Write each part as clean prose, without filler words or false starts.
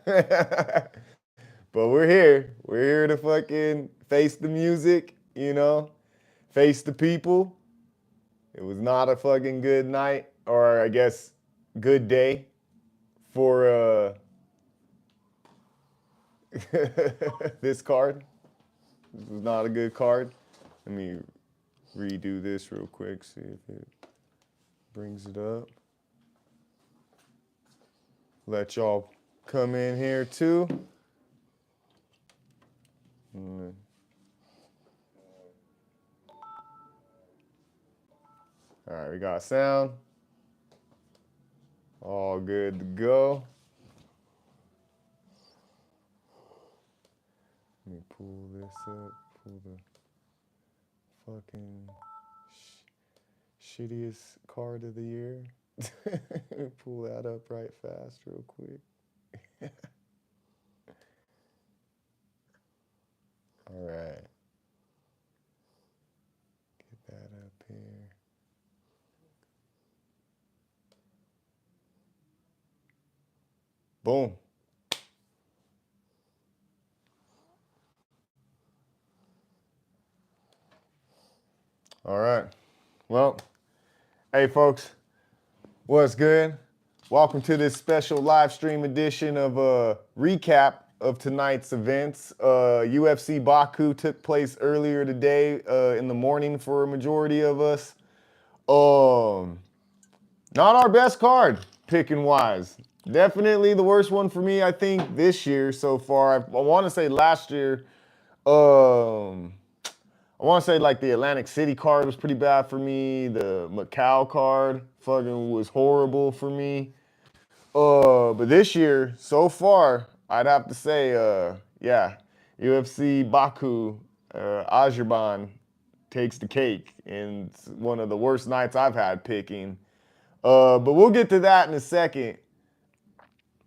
But we're here. We're here to fucking face the music, face the people. It was not a fucking good night, or I guess good day for this card. This was not a good card. Let me redo this real quick, see if it brings it up. Let y'all come in here too. All right, we got sound. All good to go. Let me pull this up. Pull the fucking shittiest card of the year. Pull that up right fast, real quick. All right. Get that up here. Boom. All right. Well, hey folks, what's good? Welcome to this special live stream edition of a recap of tonight's events. UFC Baku took place earlier today in the morning for a majority of us. Not our best card, picking wise. Definitely the worst one for me, I think, this year so far. I want to say last year, I want to say like the Atlantic City card was pretty bad for me. The Macau card fucking was horrible for me. But this year, so far, I'd have to say, yeah, UFC Baku, Azerbaijan takes the cake. And it's one of the worst nights I've had picking. But we'll get to that in a second.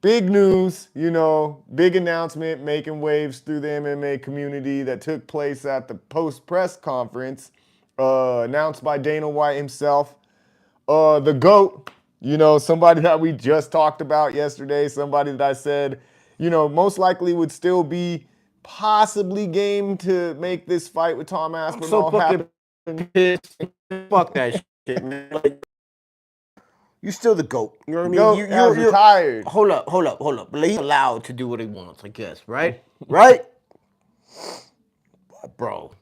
Big news, big announcement making waves through the MMA community that took place at the post-press conference, announced by Dana White himself. The GOAT, somebody that we just talked about yesterday, somebody that I said, most likely would still be possibly game to make this fight with Tom Aspinall happen. Pissed. Fuck that shit, man. Like, you still the GOAT. You know what I mean? GOAT has retired. Hold up. But he's allowed to do what he wants, I guess, right? Right? Bro.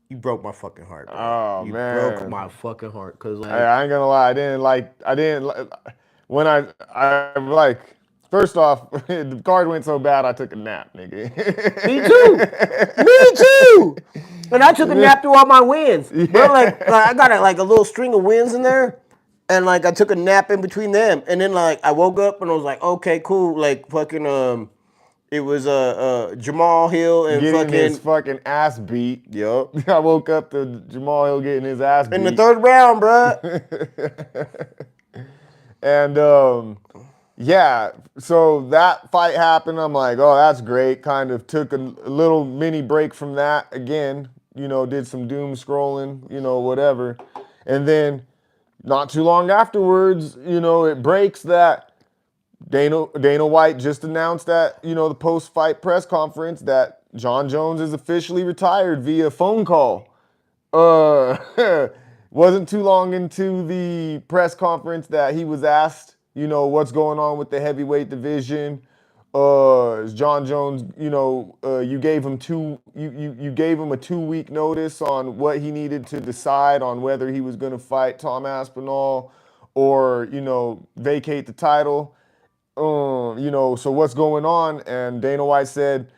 You broke my fucking heart, bro. Oh, you man. broke my fucking heart. Cause like, I ain't gonna lie, first off, the card went so bad I took a nap, nigga. Me too. And I took a nap through all my wins. Bro, like I got a little string of wins in there. And like I took a nap in between them. And then like I woke up and I was like, okay, cool. Like fucking it was Jamahal Hill and getting his fucking ass beat. Yup. I woke up to Jamahal Hill getting his ass beat. In the third round, bro. And yeah, so that fight happened. I'm like, oh, that's great. Kind of took a little mini break from that again. Did some doom scrolling, whatever. And then not too long afterwards, it breaks that Dana White just announced at, the post-fight press conference that Jon Jones is officially retired via phone call. Wasn't too long into the press conference that he was asked, what's going on with the heavyweight division. Jon Jones, you gave him you gave him a 2-week notice on what he needed to decide on whether he was going to fight Tom Aspinall or, vacate the title. So what's going on? And Dana White said,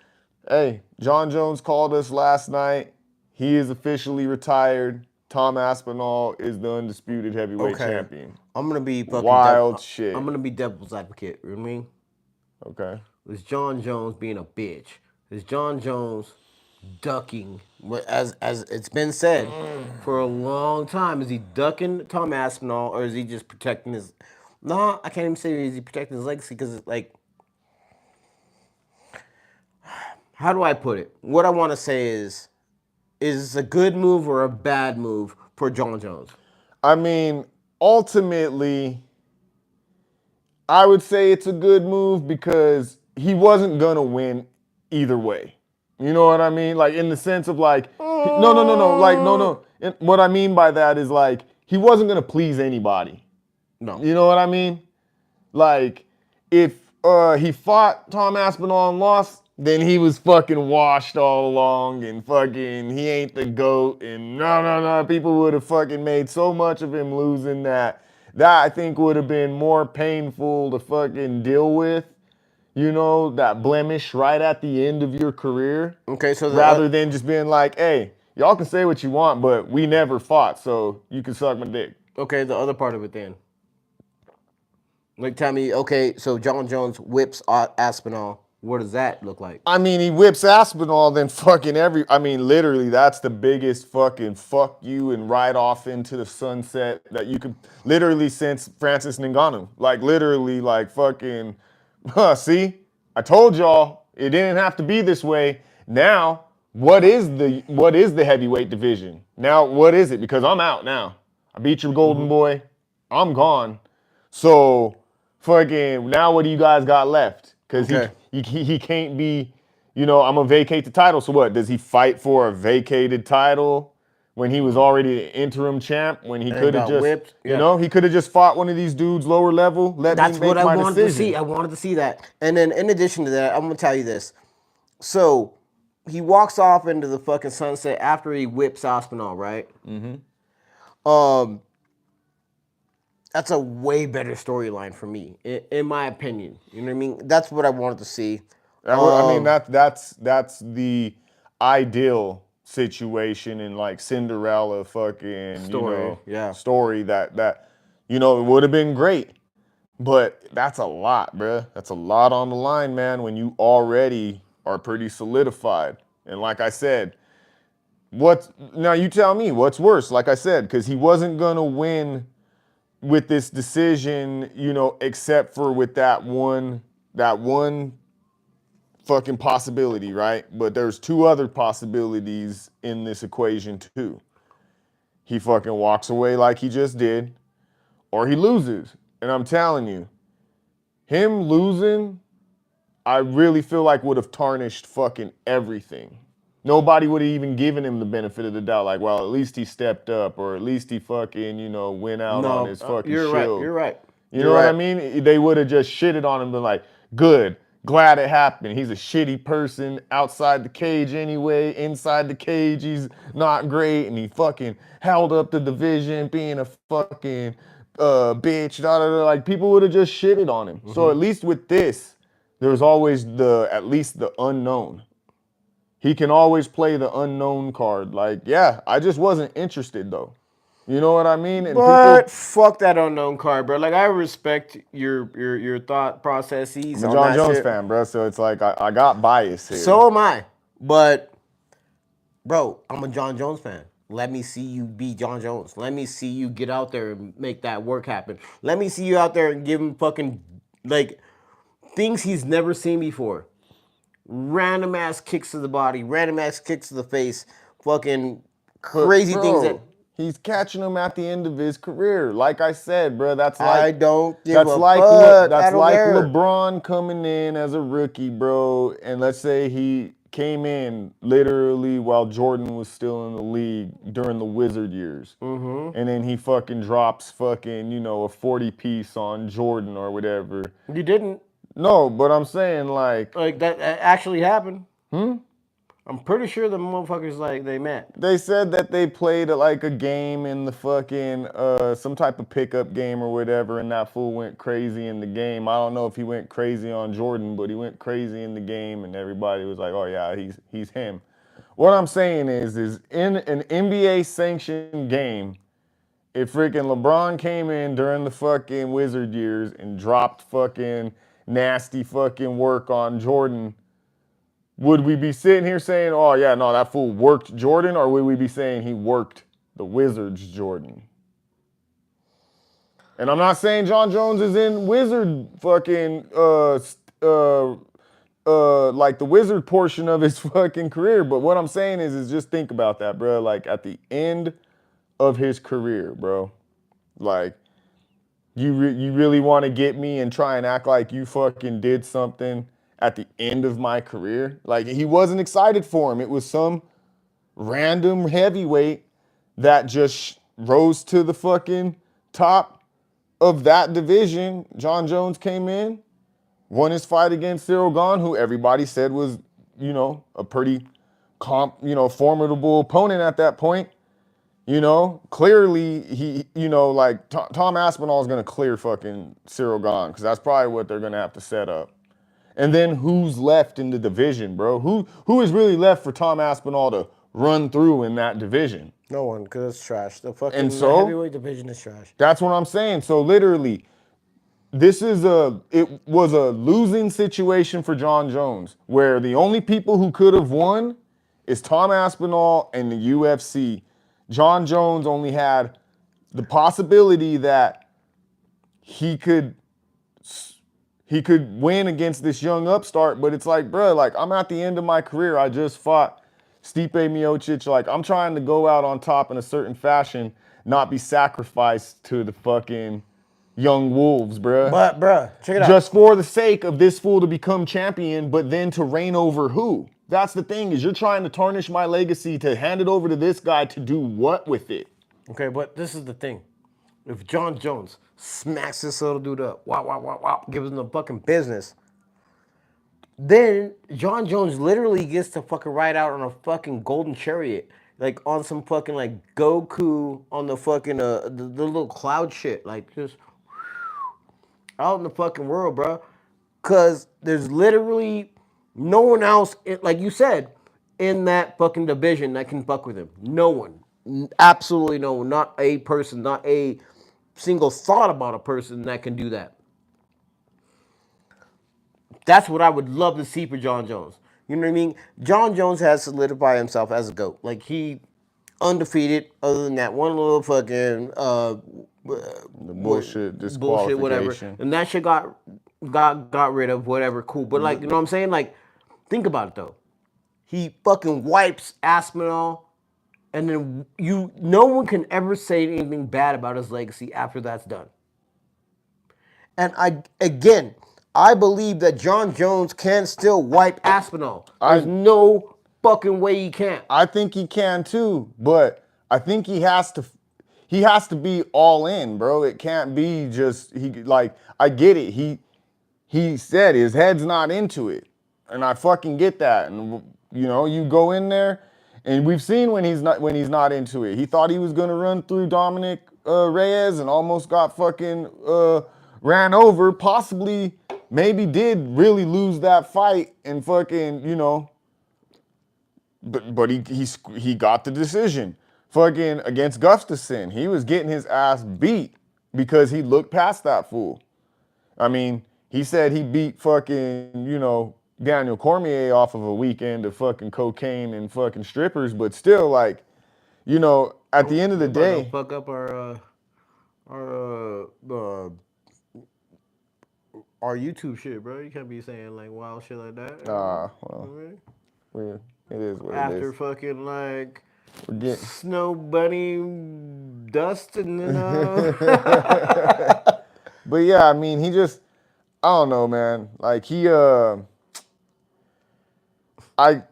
hey, Jon Jones called us last night. He is officially retired. Tom Aspinall is the undisputed heavyweight champion. I'm gonna be fucking wild shit. I'm gonna be devil's advocate. You know what I mean? Okay. Is Jon Jones being a bitch? Is Jon Jones ducking? As it's been said for a long time, is he ducking Tom Aspinall or is he just protecting his? No, I can't even say is he protecting his legacy because it's like, how do I put it? What I want to say is this a good move or a bad move for Jon Jones? I mean, ultimately, I would say it's a good move because he wasn't gonna win either way. You know what I mean? Like in the sense of like, no, like no. And what I mean by that is like he wasn't gonna please anybody. No. You know what I mean? Like if he fought Tom Aspinall and lost, then he was fucking washed all along and fucking he ain't the GOAT and no. People would have fucking made so much of him losing that I think would have been more painful to fucking deal with. You know, that blemish right at the end of your career. Okay, so rather than just being like, hey, y'all can say what you want, but we never fought, so you can suck my dick. okay, the other part of it then. Like, tell me, okay, so Jon Jones whips Aspinall. What does that look like? I mean, he whips Aspinall, then fucking literally, that's the biggest fucking fuck you and ride off into the sunset that you could, literally since Francis Ngannou. Like, literally, like, fucking, see? I told y'all, it didn't have to be this way. Now, what is the heavyweight division? Now, what is it? Because I'm out now. I beat your golden boy. I'm gone. So, fucking, now what do you guys got left? Because Okay. he can't be, I'm going to vacate the title. So what? Does he fight for a vacated title when he was already an interim champ? When he could have got just, whipped? Yeah. he could have just fought one of these dudes lower level. That's me make what I my wanted decision. to see. I wanted to see that. And then in addition to that, I'm going to tell you this. So, he walks off into the fucking sunset after he whips Aspinall, right? That's a way better storyline for me, in my opinion. You know what I mean? That's what I wanted to see. That's the ideal situation in like Cinderella fucking story that it would have been great, but that's a lot, bruh. That's a lot on the line, man. When you already are pretty solidified, and like I said, now you tell me what's worse? Like I said, because he wasn't gonna win with this decision, except for with that one fucking possibility, right? But there's two other possibilities in this equation too. He fucking walks away like he just did, or he loses. And I'm telling you, him losing, I really feel like would have tarnished fucking everything. Nobody would have even given him the benefit of the doubt. Like, well, at least he stepped up, or at least he fucking, went out on his fucking you're shield. right. You're right. You know what I mean? They would have just shitted on him and been like, good, glad it happened. He's a shitty person outside the cage anyway. Inside the cage, he's not great. And he fucking held up the division being a fucking bitch. Like, people would have just shitted on him. So at least with this, there's always at least the unknown. He can always play the unknown card. Like, yeah, I just wasn't interested though. You know what I mean? And But fuck that unknown card, bro. Like, I respect your thought processes. I'm a Jon Jones fan, bro. So it's like I got bias here. So am I. But, bro, I'm a Jon Jones fan. Let me see you beat Jon Jones. Let me see you get out there and make that work happen. Let me see you out there and give him fucking, like, things he's never seen before. Random ass kicks to the body, random ass kicks to the face, fucking crazy things that he's catching him at the end of his career. Like I said, bro, that's like I don't give that's a like fuck. that's I don't like care. LeBron coming in as a rookie, bro, and let's say he came in literally while Jordan was still in the league during the Wizard years, and then he fucking drops fucking a 40-piece on Jordan or whatever. You didn't. No, but I'm saying like that actually happened. I'm pretty sure the motherfuckers they met. They said that they played like a game in the fucking some type of pickup game or whatever, and that fool went crazy in the game. I don't know if he went crazy on Jordan, but he went crazy in the game, and everybody was like, "Oh yeah, he's him." What I'm saying is in an NBA sanctioned game, if freaking LeBron came in during the fucking Wizard years and dropped fucking nasty fucking work on Jordan, would we be sitting here saying, oh yeah, no, that fool worked Jordan, or would we be saying he worked the Wizards Jordan? And I'm not saying Jon Jones is in Wizard fucking like the Wizard portion of his fucking career, but what I'm saying is just think about that, bro. Like at the end of his career, bro. Like You really want to get me and try and act like you fucking did something at the end of my career? Like, he wasn't excited for him. It was some random heavyweight that just rose to the fucking top of that division. Jon Jones came in, won his fight against Cyril Gane, who everybody said was, a pretty formidable opponent at that point. Clearly Tom Aspinall is going to clear fucking Cyril Gane, because that's probably what they're going to have to set up. And then who's left in the division, bro? Who is really left for Tom Aspinall to run through in that division? No one, because it's trash. The fucking heavyweight division is trash. That's what I'm saying. So literally, it was a losing situation for Jon Jones, where the only people who could have won is Tom Aspinall and the UFC. Jon Jones only had the possibility that he could win against this young upstart, but it's like, bro, like, I'm at the end of my career. I just fought Stipe Miocic. Like, I'm trying to go out on top in a certain fashion, not be sacrificed to the fucking young wolves, bro. But, bro, check it out. Just for the sake of this fool to become champion, but then to reign over who? That's the thing, is you're trying to tarnish my legacy to hand it over to this guy to do what with it? Okay, but this is the thing. If Jon Jones smacks this little dude up, wow, gives him the fucking business, then Jon Jones literally gets to fucking ride out on a fucking golden chariot, like on some fucking like Goku on the fucking the little cloud shit, like just out in the fucking world, bro. Cause there's literally no one else, like you said, in that fucking division that can fuck with him. No one. Absolutely no one. Not a person, not a single thought about a person that can do that. That's what I would love to see for Jon Jones. You know what I mean? Jon Jones has solidified himself as a GOAT. Like, he undefeated, other than that one little fucking the bullshit disqualification. Whatever. And that shit got rid of, whatever, cool. But like, you know what I'm saying? Like, think about it though. He fucking wipes Aspinall, and then no one can ever say anything bad about his legacy after that's done. And I believe that Jon Jones can still wipe Aspinall. There's no fucking way he can't. I think he can too, but I think he has to be all in, bro. It can't be just I get it. He said his head's not into it. And I fucking get that. And you go in there, and we've seen when he's not into it. He thought he was gonna run through Dominic Reyes and almost got fucking ran over. Possibly, maybe did really lose that fight and fucking But he got the decision. Fucking against Gustafsson, he was getting his ass beat because he looked past that fool. I mean, he said he beat fucking Daniel Cormier off of a weekend of fucking cocaine and fucking strippers, but still, at the end of the day, fuck up our YouTube shit, bro. You can't be saying like wild shit like that. Well, it is what after it is. Fucking like We're snow bunny dust and But yeah, I mean, he just, I don't know, man. Like I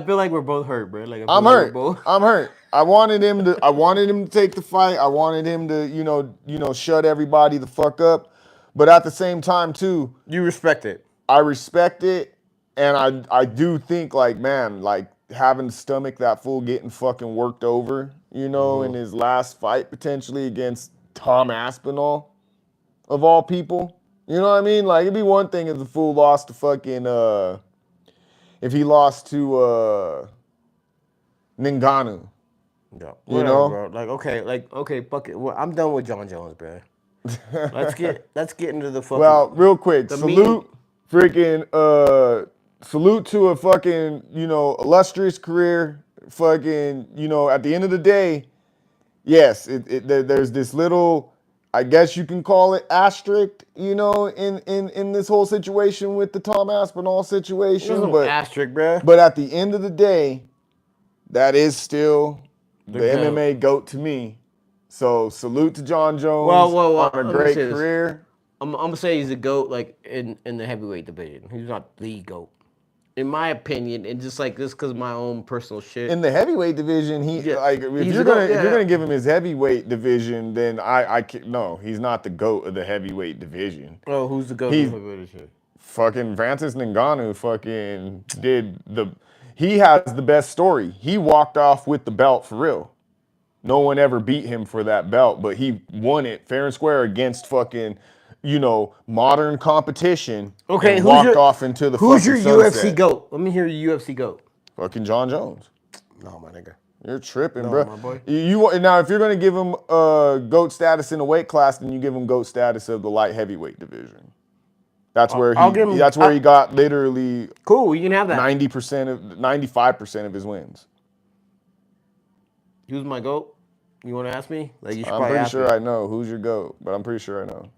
feel like we're both hurt, bro. Like I'm hurt. I'm hurt. I wanted him to take the fight. I wanted him to shut everybody the fuck up. But at the same time too, you respect it. I respect it, and I do think having to stomach that fool getting fucking worked over, in his last fight potentially against Tom Aspinall, of all people. You know what I mean? Like, it'd be one thing if the fool lost to fucking if he lost to Ngannou. Yeah, whatever, bro. Okay, fuck it. Well, I'm done with Jon Jones, bro. let's get into the fucking. Well, real quick, salute to a fucking illustrious career. Fucking at the end of the day, yes, there's this little, I guess you can call it asterisk, in this whole situation with the Tom Aspinall situation. There's no asterisk, bro. But at the end of the day, that is still the MMA GOAT to me. So salute to Jon Jones Well, on a let me great say this. career. I'm gonna say he's a GOAT, like in the heavyweight division. He's not the GOAT, in my opinion, and just like this because of my own personal shit. In the heavyweight division, Yeah, if he's you're a gonna GOAT. Yeah. give him his heavyweight division, then I can't, no, he's not the GOAT of the heavyweight division. Oh, who's the GOAT of He's the heavyweight division? fucking Francis Ngannou he has the best story. He walked off with the belt for real. No one ever beat him for that belt, but he won it fair and square against fucking, modern competition Okay, and walked off into the who's fucking your UFC sunset. GOAT? Let me hear your UFC GOAT. Fucking Jon Jones. No, my nigga. You're tripping, No, bro. my boy. Now, if you're gonna give him GOAT status in a weight class, then you give him GOAT status of the light heavyweight division. That's where I'll give him. he got literally Cool, you can have that. 95% of his wins. Who's my GOAT? You want to ask me? Like you should I'm probably pretty ask sure me. I know who's your GOAT, but I'm pretty sure I know.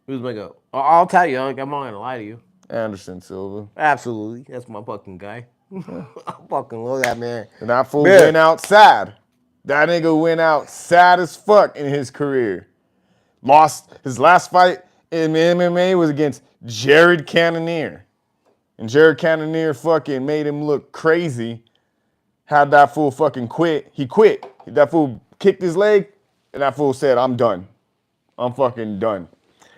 Who's my GOAT? I'll tell you. Like, I'm not gonna lie to you. Anderson Silva. Absolutely, that's my fucking guy. I fucking love that man. And that fool went out sad. That nigga went out sad as fuck in his career. Lost his last fight in MMA was against Jared Cannonier. And Jared Cannonier fucking made him look crazy. Had that fool fucking quit. He quit. That fool kicked his leg, and that fool said, I'm done. I'm fucking done.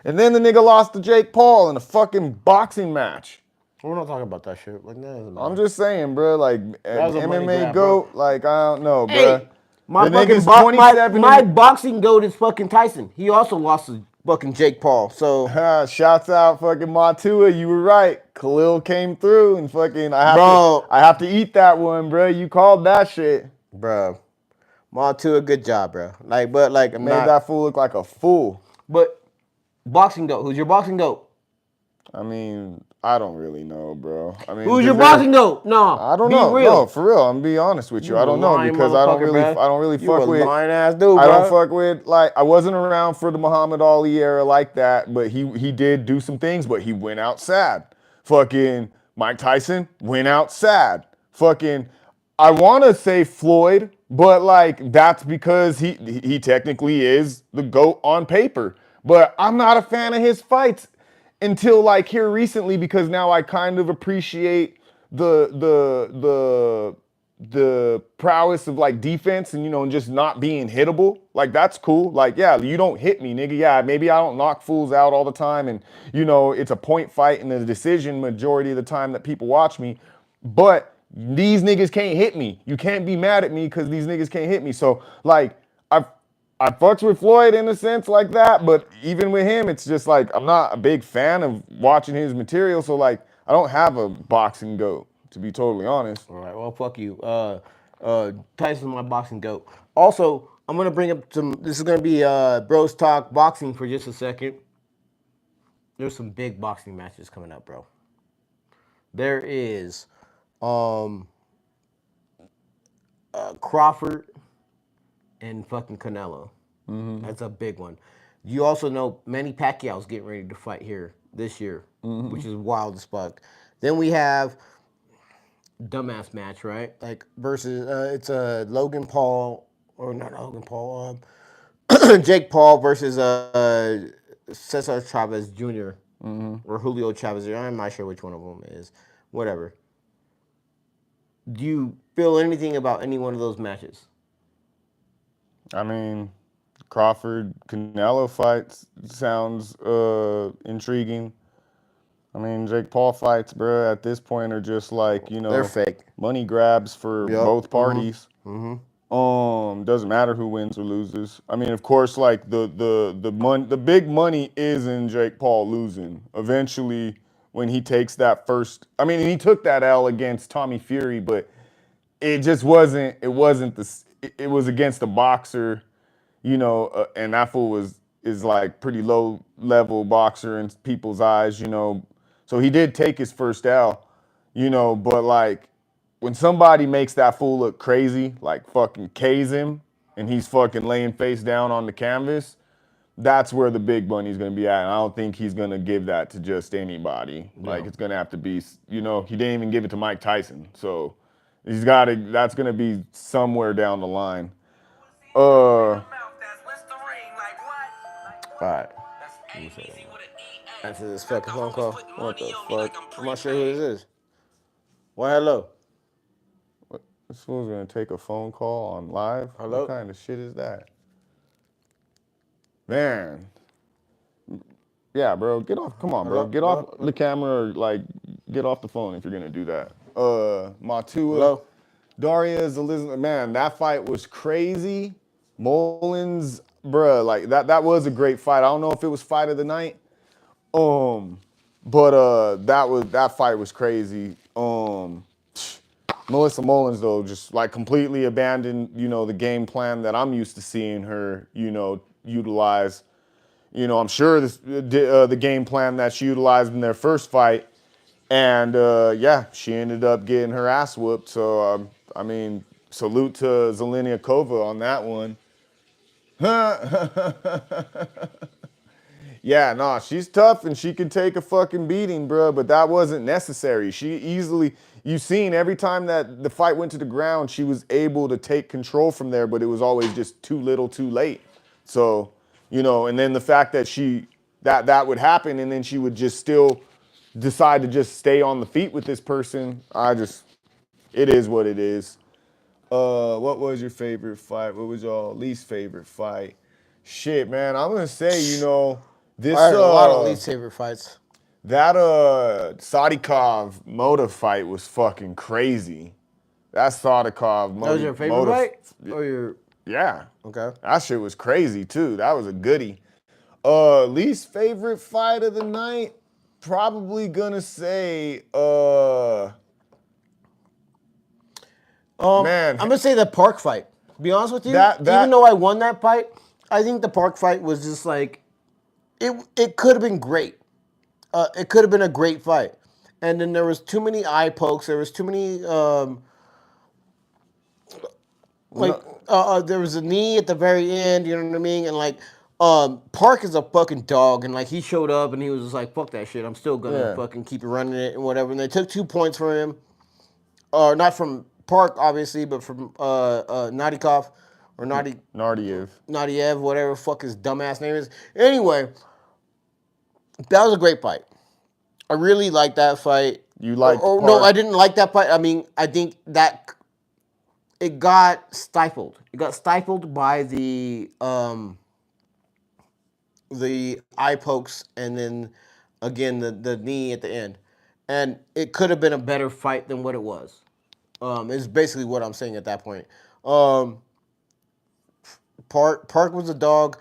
And then the nigga lost to Jake Paul in a fucking boxing match. We're not talking about that shit. Like, that doesn't matter. I'm just saying, bro, like, was a money MMA grab, GOAT, like, I don't know, bro. Hey, my The fucking nigga's 27 my boxing GOAT is fucking Tyson. He also lost to fucking Jake Paul. So Shouts out fucking Matua, you were right. Khalil came through and fucking I Bro. have to eat that one, bro. You called that shit. bro, Montua, good job, bro. Like, but like, I'm Made not. that fool look like a fool. But boxing GOAT. Who's your boxing GOAT? I mean, I don't really know, bro. I mean, Who's your boxing GOAT? No, I don't be know. real. No, for real. I'm gonna be honest with you. I don't know lying because I don't really motherfucker, bruh. You fuck a with lying ass dude, I don't bruh. fuck with, like, I wasn't around for the Muhammad Ali era like that, but he did do some things, but he went out sad. Fucking Mike Tyson went out sad. Fucking, I want to say Floyd, but like that's because he technically is the GOAT on paper. But I'm not a fan of his fights until like here recently because now I kind of appreciate the prowess of like defense and and just not being hittable. Like that's cool. Like yeah, you don't hit me, nigga. Yeah, maybe I don't knock fools out all the time and it's a point fight and a decision majority of the time that people watch me. But these niggas can't hit me. You can't be mad at me because these niggas can't hit me. So like I fucks with Floyd in a sense like that, but even with him, it's just like I'm not a big fan of watching his material. So like I don't have a boxing GOAT, to be totally honest. All right, well, fuck you. Tyson's my boxing GOAT. Also, I'm gonna bring up some. This is gonna be bros talk boxing for just a second. There's some big boxing matches coming up, bro. There is Crawford and fucking Canelo. That's a big one. You also know Manny Pacquiao's getting ready to fight here this year, which is wild as fuck. Then we have dumbass match, right? Like versus it's Logan Paul or not Logan Paul, Jake Paul versus Cesar Chavez Jr. Or Julio Chavez. I'm not sure which one of them is. Whatever. Do you feel anything about any one of those matches? I mean, Crawford Canelo fights sounds intriguing. I mean, Jake Paul fights, bro, at this point are just like, They're fake. money grabs for both parties. Mm-hmm. Doesn't matter who wins or loses. I mean, of course, like the big money is in Jake Paul losing. Eventually, when he takes that first, I mean, he took that L against Tommy Fury, but it just wasn't. It wasn't the. It was against a boxer, and that fool is like pretty low level boxer in people's eyes, So he did take his first L, but like when somebody makes that fool look crazy, like fucking K's him, and he's fucking laying face down on the canvas, that's where the big money's gonna be at. And I don't think he's gonna give that to just anybody. Yeah. Like it's gonna have to be, he didn't even give it to Mike Tyson. So that's gonna be somewhere down the line. All right. Answer this fucking phone call. What the fuck? I'm not sure who this is. Well, hello. This fool's gonna take a phone call on live? Hello? What kind of shit is that? Man. Yeah, bro, get off. Come on, bro. Hello? Get off the camera or, like, get off the phone if you're gonna do that. Matua. Hello? Darius Elizabeth. Man, that fight was crazy. Mullins, bruh, like, that was a great fight. I don't know if it was fight of the night. But that fight was crazy. Melissa Mullins, though, just like completely abandoned, the game plan that I'm used to seeing her, utilize. I'm sure the game plan that she utilized in their first fight. And yeah, she ended up getting her ass whooped. So, I mean, salute to Zeleniakova on that one. Yeah, nah, she's tough and she can take a fucking beating, bro, but that wasn't necessary. You've seen every time that the fight went to the ground, she was able to take control from there, but it was always just too little, too late. So, and then the fact that that would happen and then she would just still decide to just stay on the feet with this person, it is what it is. What was your favorite fight? What was your least favorite fight? Shit, man, I'm gonna say, this I heard a lot of least favorite fights. that Sadikov Moda fight was fucking crazy. That Sadikov That was your favorite fight? Or your Yeah. Okay. That shit was crazy too. That was a goodie. Least favorite fight of the night? Probably gonna say man. I'm gonna say the Park fight. To be honest with you, That- even though I won that fight, I think the Park fight was just like it could have been great. It could have been a great fight, and then there was too many eye pokes. There was too many there was a knee at the very end. You know what I mean? And like Park is a fucking dog, and like he showed up and he was just like, "Fuck that shit. I'm still gonna fucking keep running it and whatever." And they took 2 points from him, not from Park obviously, but from Nadikov or Nardiev, whatever the fuck his dumbass name is. Anyway, that was a great fight. I really liked that fight. You liked no, Park? I didn't like that fight. I mean, I think that it got stifled. It got stifled by the eye pokes and then again the knee at the end. And it could have been a better fight than what it was. Is basically what I'm saying at that point. Park was a dog.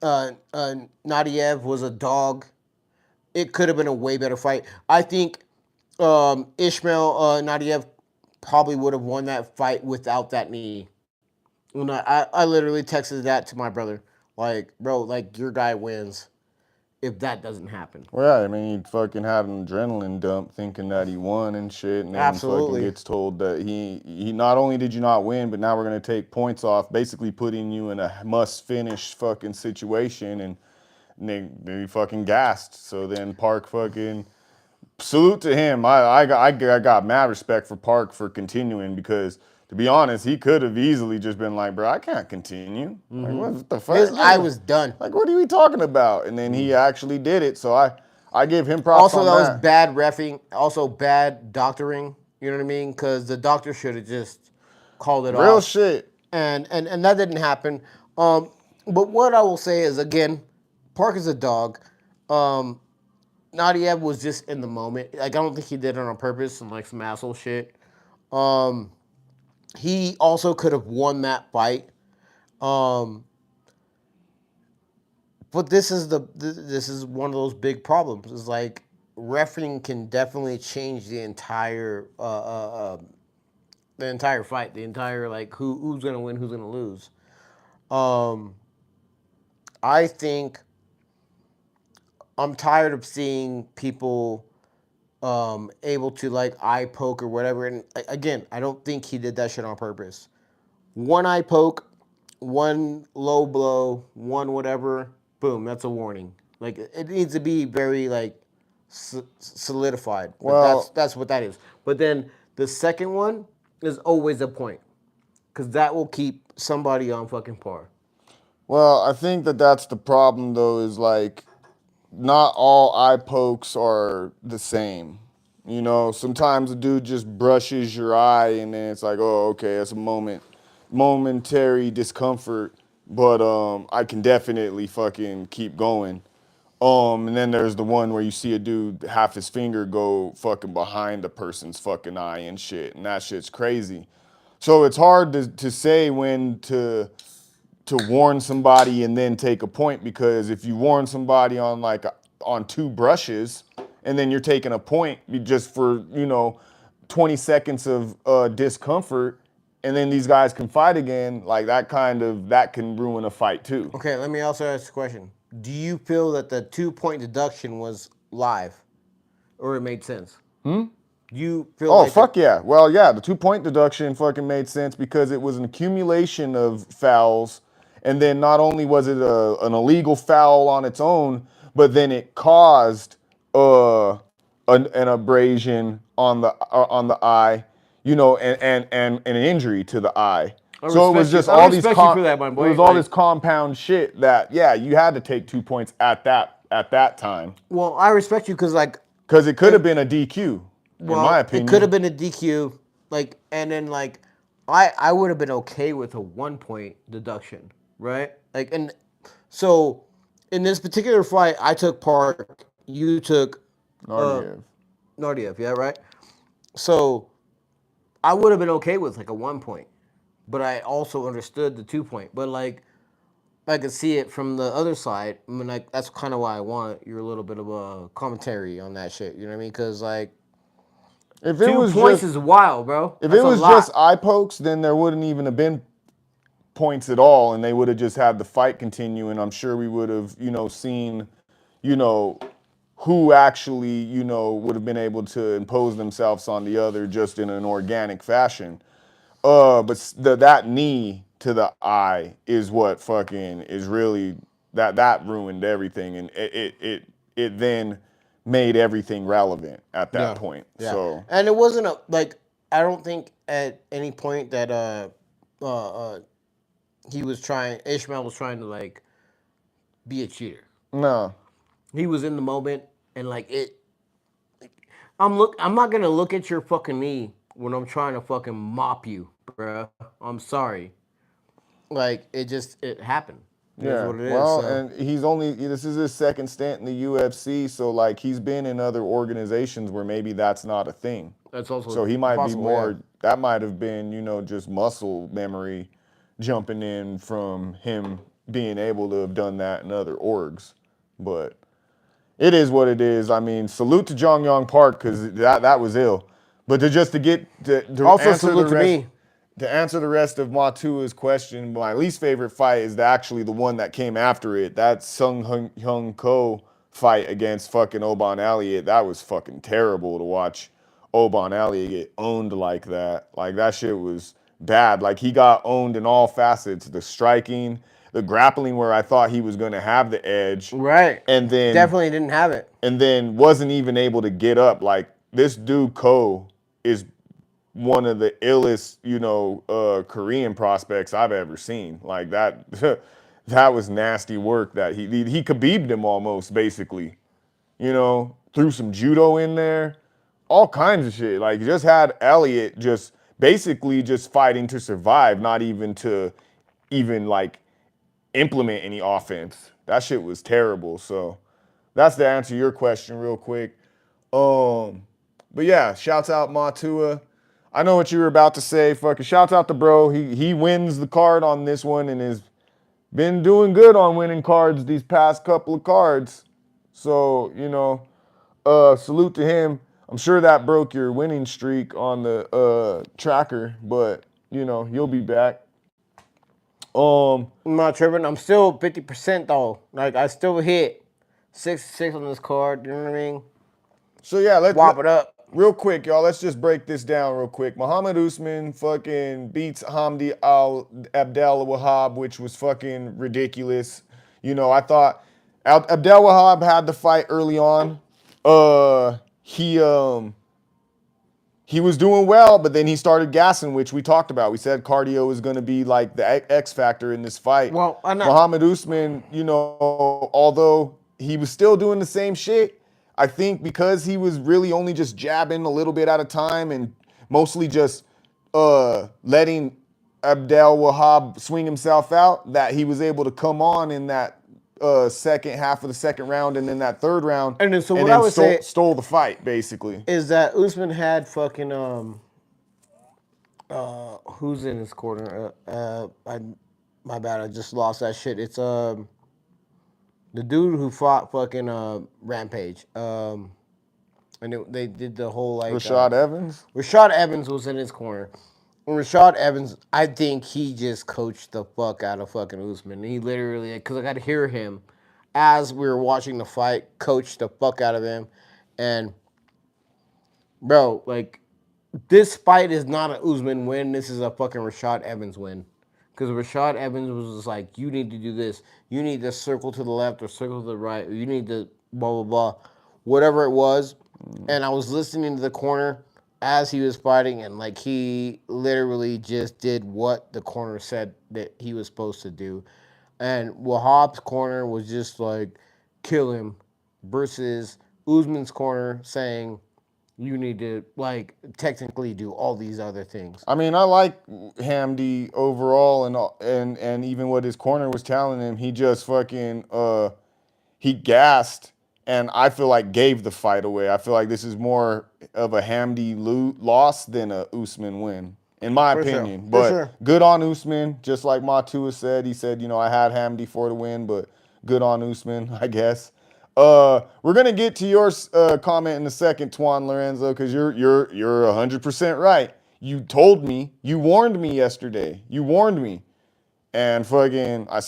Nadiev was a dog. It could have been a way better fight. I think Ishmael Nadiev probably would have won that fight without that knee. And I literally texted that to my brother. Like, bro, like your guy wins if that doesn't happen. Well, yeah, I mean, he fucking had an adrenaline dump thinking that he won and shit, and then Absolutely. fucking gets told that he not only did you not win, but now we're gonna take points off, basically putting you in a must-finish fucking situation, and they fucking gassed. So then Park fucking salute to him. I got mad respect for Park for continuing because, to be honest, he could have easily just been like, bro, I can't continue. Like, what the fuck? I was done. Like, what are we talking about? And then he actually did it. So I give him props Also, on that was that. bad reffing. Also, bad doctoring. You know what I mean? Because the doctor should have just called it off. Real shit. And that didn't happen. But what I will say is, again, Park is a dog. Nadiev was just in the moment. Like, I don't think he did it on purpose and like some asshole shit. He also could have won that fight. But this is one of those big problems. It's like refereeing can definitely change the entire fight, the entire like who's gonna win, who's gonna lose. I think I'm tired of seeing people able to like eye poke or whatever. And again, I don't think he did that shit on purpose. One eye poke, one low blow, one whatever, boom, that's a warning. Like it needs to be very like solidified. But Well- that's what that is. But then the second one is always a point, because that will keep somebody on fucking par. Well, I think that's the problem though. Is like not all eye pokes are the same. You know, sometimes a dude just brushes your eye and then it's like, oh, okay, it's a momentary discomfort, but I can definitely fucking keep going. And then there's the one where you see a dude half his finger go fucking behind the person's fucking eye and shit, and that shit's crazy. So it's hard to say when to warn somebody and then take a point, because if you warn somebody on on two brushes and then you're taking a point just for 20 seconds of discomfort, and then these guys can fight again, like that can ruin a fight too. Okay, let me also ask a question. Do you feel that the 2 point deduction was live, or it made sense? Do you feel? Oh, like fuck yeah. Well, yeah, the 2 point deduction fucking made sense because it was an accumulation of fouls. And then not only was it an illegal foul on its own, but then it caused an abrasion on the eye, and an injury to the eye. So it was just all these respect you for that, my boy. it was all this compound shit that you had to take 2 points at that time. Well, I respect you because Because it could have been a DQ. well, in my opinion. it could have been a DQ, and then I would have been okay with a 1 point deduction, right? And so in this particular fight, I took part. You took Nardiev, yeah, right. So I would have been okay with a 1 point, but I also understood the 2 point. But I could see it from the other side. I mean, that's kind of why I want your little bit of a commentary on that shit. You know what I mean? Because if it 2 was points just, is wild, bro. if That's it was a lot. just eye pokes, then there wouldn't even have been points at all, and they would have just had the fight continue, and I'm sure we would have, seen, who actually, would have been able to impose themselves on the other just in an organic fashion. But that knee to the eye is what fucking is really that ruined everything, and it then made everything relevant at that point. Yeah. So And it wasn't I don't think at any point that Ishmael was trying to be a cheater. no, He was in the moment and I'm not gonna look at your fucking knee when I'm trying to fucking mop you, bruh. I'm sorry. It happened. It is yeah, what it is. well, So. and this is his second stint in the UFC, so he's been in other organizations where maybe that's not a thing. That's also So he might be possible, more. yeah. That might have been, just muscle memory, jumping in from him being able to have done that in other orgs. But it is what it is. I mean, salute to Jong Yong Park because that was ill. But to Also answer salute the to rest, me. to answer the rest of Matua's question, my least favorite fight is actually the one that came after it. That Sung Hyung Ko fight against fucking Oban Elliott. That was fucking terrible to watch Oban Elliott get owned like that. That shit was bad. He got owned in all facets. The striking, the grappling where I thought he was going to have the edge. Right. And then Definitely didn't have it. and then wasn't even able to get up. This dude Ko is one of the illest, Korean prospects I've ever seen. That, that was nasty work. That he Khabib'd him almost, basically. Threw some judo in there, all kinds of shit. Just had Elliott just basically just fighting to survive, not even to implement any offense. That shit was terrible. So that's to answer your question real quick. But yeah, shouts out Matua. I know what you were about to say. Fucking shouts out to bro. He wins the card on this one and has been doing good on winning cards these past couple of cards. So, salute to him. I'm sure that broke your winning streak on the tracker, but you'll be back. I'm not tripping. I'm still 50% though. I still hit 6 on this card. You know what I mean? So yeah, let's Whop it up. Real quick, y'all. Let's just break this down real quick. Muhammad Usman fucking beats Hamdi Abdel Wahab, which was fucking ridiculous. I thought Abdel Wahab had the fight early on. he was doing well, but then he started gassing, which we talked about. We said cardio is going to be like the X factor in this fight. Well, Muhammad Usman, although he was still doing the same shit, I think because he was really only just jabbing a little bit at a time and mostly just letting Abdel Wahab swing himself out, that he was able to come on in that second half of the second round and then that third round, and then so what I would say stole the fight basically. is that Usman had fucking who's in his corner? My bad, I just lost that shit. It's the dude who fought fucking Rampage. They did the whole like Rashad Evans. Rashad Evans was in his corner. Rashad Evans, I think he just coached the fuck out of fucking Usman. He literally, because I got to hear him as we were watching the fight, coach the fuck out of him. And, bro, like, this fight is not an Usman win. This is a fucking Rashad Evans win. Because Rashad Evans was just like, you need to do this. You need to circle to the left or circle to the right. Or you need to blah, blah, blah. Whatever it was. And I was listening to the corner as he was fighting, and like he literally just did what the corner said that he was supposed to do. And Wahab's corner was just like, kill him, versus Usman's corner saying, you need to like technically do all these other things. I mean, I like Hamdi overall, and even what his corner was telling him, he just fucking he gassed. And I feel like gave the fight away. I feel like this is more of a Hamdi loss than a Usman win, in my opinion. Sure. But good on Usman. Just like Matua said, he said, I had Hamdi for the win, but good on Usman, I guess. We're gonna get to your comment in a second, Twan Lorenzo, because you're 100% right. You told me, you warned me yesterday. You warned me. And fucking, I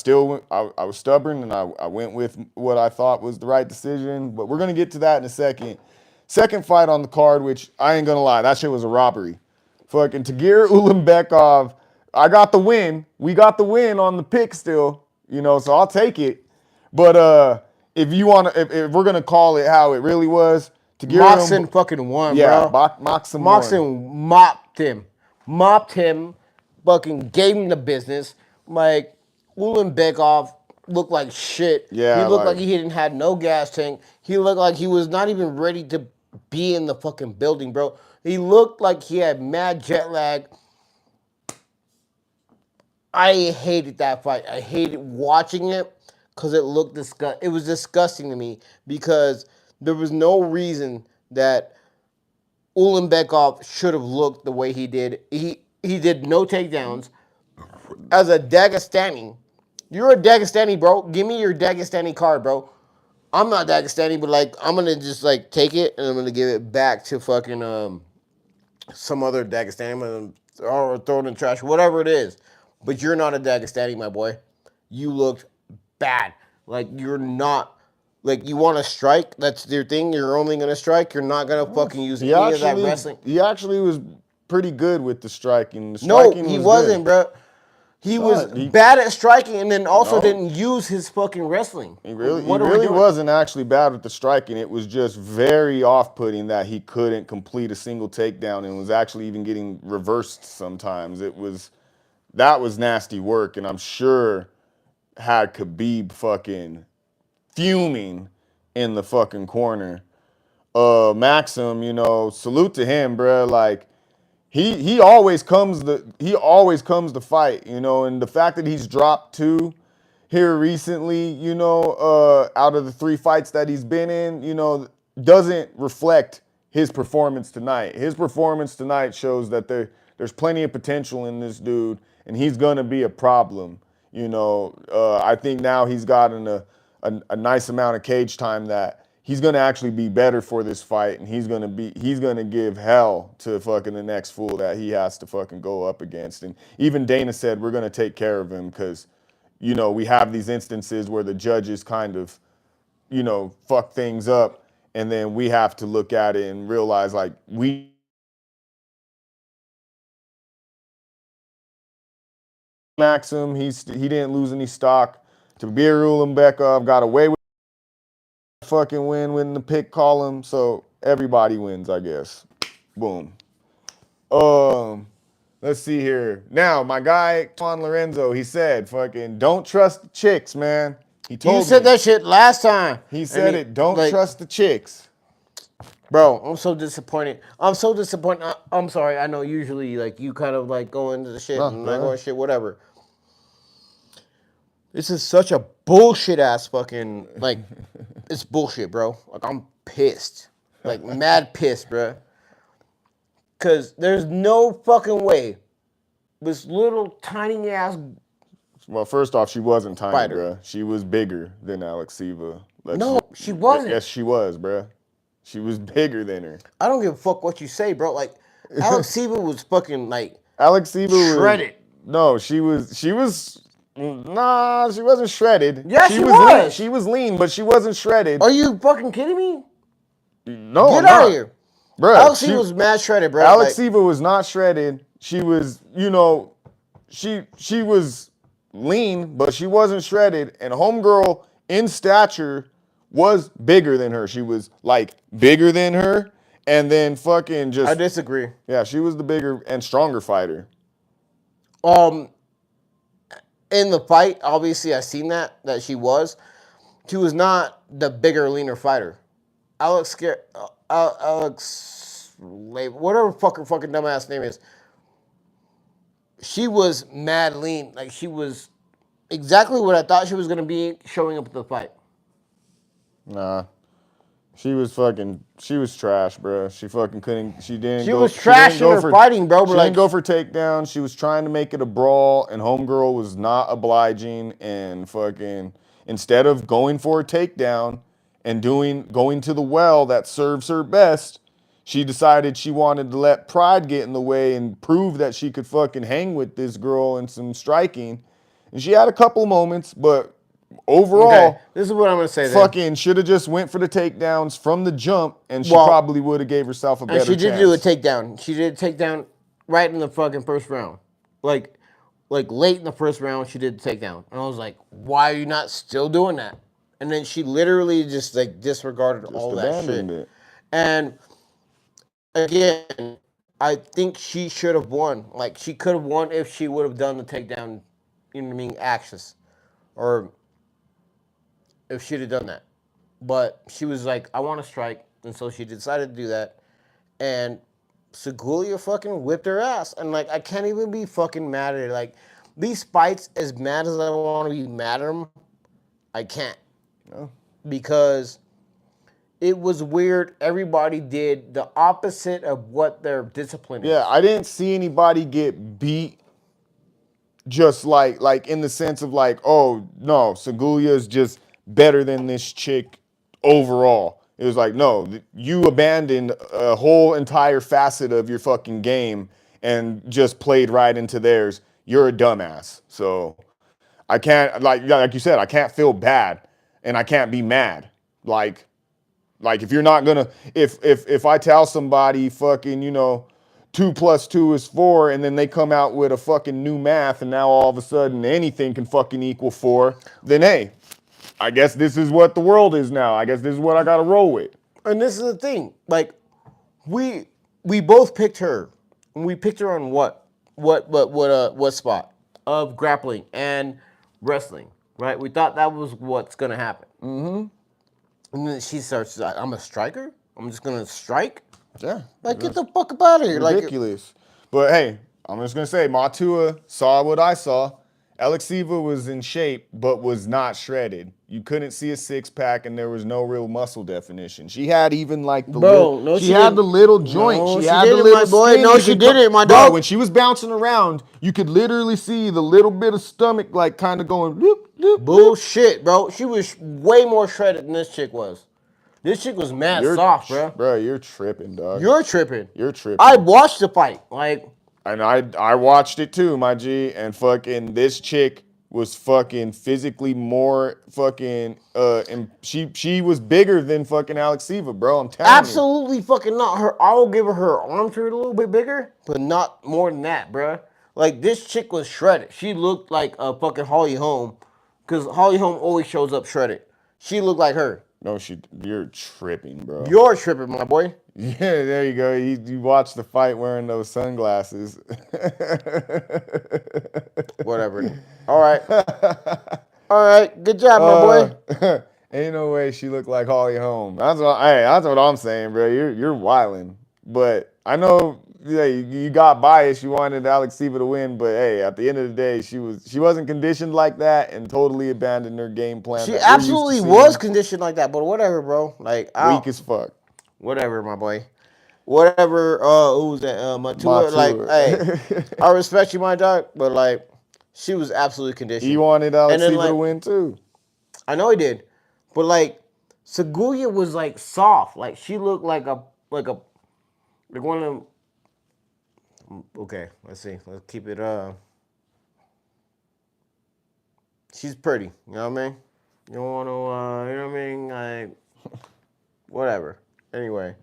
was stubborn, and I went with what I thought was the right decision. But we're going to get to that in a second. Second fight on the card, which I ain't going to lie, that shit was a robbery. Fucking Tagir Ulanbekov, I got the win. We got the win on the pick still, so I'll take it. But if you want to, if we're going to call it how it really was, Tagir Moxon fucking won, bro. Yeah, Moxon mopped him. Mopped him, fucking gave him the business. Like, Ulanbekov looked like shit. Yeah, he looked like he didn't have no gas tank. He looked like he was not even ready to be in the fucking building, bro. He looked like he had mad jet lag. I hated that fight. I hated watching it because it looked it was disgusting to me because there was no reason that Ulanbekov should have looked the way he did. He did no takedowns. As a Dagestani, you're a Dagestani, bro. Give me your Dagestani card, bro. I'm not Dagestani, but like I'm gonna just like take it and I'm gonna give it back to fucking some other Dagestani. I'm gonna throw it in the trash, whatever it is. But you're not a Dagestani, my boy. You looked bad. Like you're not. Like you want to strike? That's your thing. You're only gonna strike. You're not gonna fucking use any of that wrestling. He actually was pretty good with the striking. No, he wasn't, bro. He was bad at striking and then also didn't use his fucking wrestling. He really wasn't actually bad with the striking. It was just very off-putting that he couldn't complete a single takedown and was actually even getting reversed sometimes. That was nasty work, and I'm sure had Khabib fucking fuming in the fucking corner. Maxim, salute to him, bro. Like, He always comes to fight, and the fact that he's dropped 2 here recently, out of the 3 fights that he's been in, doesn't reflect his performance tonight. His performance tonight shows that there's plenty of potential in this dude, and he's gonna be a problem. I think now he's gotten a nice amount of cage time that he's gonna actually be better for this fight, and he's gonna give hell to fucking the next fool that he has to fucking go up against. And even Dana said we're gonna take care of him because, we have these instances where the judges kind of, fuck things up, and then we have to look at it and realize like Maxim, he didn't lose any stock. Tagir Ulanbekov got away with fucking win the pick column, so everybody wins, I guess. Boom. Let's see here. Now, my guy, Juan Lorenzo, he said, fucking, don't trust the chicks, man. He told You me. said that shit last time. He said it, don't like, trust the chicks. Bro, I'm so disappointed. I'm so disappointed. I'm sorry. I know usually like you kind of like go into the shit No, and go I go ahead. into shit, whatever. This is such a bullshit ass fucking like it's bullshit, bro. Like I'm pissed. Like mad pissed, bro. Cause there's no fucking way this little tiny ass Well, first off, she wasn't tiny, fighter. bruh. She was bigger than Alex Siva. No, she wasn't. Yes, she was, bruh. She was bigger than her. I don't give a fuck what you say, bro. Like Alex Siva was fucking like Alex Siva was shredded. No, she was. Nah, she wasn't shredded. Yeah, she was. was. Lean. She was lean, but she wasn't shredded. Are you fucking kidding me? No, Get I'm out not. of here. Bruh, Alex Siva was mad shredded, bro. Alex like, Siva was not shredded. She was, she was lean, but she wasn't shredded. And homegirl in stature was bigger than her. She was like bigger than her, and then fucking just. I disagree. Yeah, she was the bigger and stronger fighter. In the fight, obviously I seen that she was not the bigger, leaner fighter. Alex, whatever fucking dumbass name is, she was mad lean. Like she was exactly what I thought she was gonna be showing up at the fight. Nah. She was trash, bro. She fucking couldn't, she didn't She go. was trash in her fighting, bro. She didn't go for takedowns. She was trying to make it a brawl, and homegirl was not obliging, and fucking, instead of going for a takedown and going to the well that serves her best, she decided she wanted to let pride get in the way and prove that she could fucking hang with this girl in some striking. And she had a couple moments, but overall, Okay, this is what I'm gonna say. Fucking should have just went for the takedowns from the jump, and she probably would have gave herself a better chance. And she did do a takedown. She did a takedown right in the fucking first round. Like late in the first round, she did the takedown. And I was like, why are you not still doing that? And then she literally just like disregarded all that shit. It. And again, I think she should have won. Like she could have won if she would have done the takedown, you know what I mean, axis. Or if she'd have done that. But she was like, I want to strike. And so she decided to do that. And Segulia fucking whipped her ass. And like, I can't even be fucking mad at her. Like, these fights, as mad as I want to be mad at them, I can't. No. Because it was weird. Everybody did the opposite of what their discipline is. Yeah, I didn't see anybody get beat just like in the sense of like, oh, no, Segulia is just better than this chick overall. It was like, no, you abandoned a whole entire facet of your fucking game and just played right into theirs. You're a dumbass. So I can't, like you said, I can't feel bad and I can't be mad. Like if you're not gonna, if I tell somebody fucking, 2 + 2 is 4, and then they come out with a fucking new math, and now all of a sudden anything can fucking equal 4, then hey, I guess this is what the world is now. I guess this is what I gotta roll with. And this is the thing, like, we both picked her. We picked her on what spot of grappling and wrestling, right? We thought that was what's gonna happen. Mm-hmm. And then she starts like, I'm a striker? I'm just gonna strike? Yeah. Like, get the fuck up out of here. Ridiculous. But hey, I'm just gonna say, Matua saw what I saw. Alex Siva was in shape, but was not shredded. You couldn't see a 6-pack, and there was no real muscle definition. She had even like the she had the little joint. No, she had the didn't, little my boy. skin. No, she didn't, my dog. When she was bouncing around, you could literally see the little bit of stomach like kind of going loop, loop. Bullshit, bro. She was way more shredded than this chick was. This chick was mad soft, bro. Bro, you're tripping, dog. You're tripping. You're tripping. I watched the fight, like. And I watched it too, my G, and fucking this chick was fucking physically more fucking and she was bigger than fucking Alex Siva, bro. I'm telling you. Absolutely fucking not. I will give her arms are a little bit bigger, but not more than that, bro. Like this chick was shredded. She looked like a fucking Holly Holm, because Holly Holm always shows up shredded. She looked like her. No, you're tripping, bro. You're tripping, my boy. Yeah, there you go. You watch the fight wearing those sunglasses. Whatever. All right. All right. Good job, my boy. Ain't no way she looked like Holly Holm. That's what I'm saying, bro. You're wilding. But I know you got biased. You wanted Alexieva to win, but hey, at the end of the day, she wasn't conditioned like that and totally abandoned her game plan. She That we're used to absolutely seeing. was conditioned like that, but whatever, bro. Like, Weak as fuck. whatever, my boy. Whatever. Who's that? Matua. Like, hey, Matua. I respect you, my dog, but like, she was absolutely conditioned. He wanted And then, Alexieva like, to win too. I know he did, but like, Seguya was like soft. Like, she looked like like one of them. Okay, let's see. Let's keep it. She's pretty. You know what I mean? You don't want to. You know what I mean? Like, whatever. Anyway.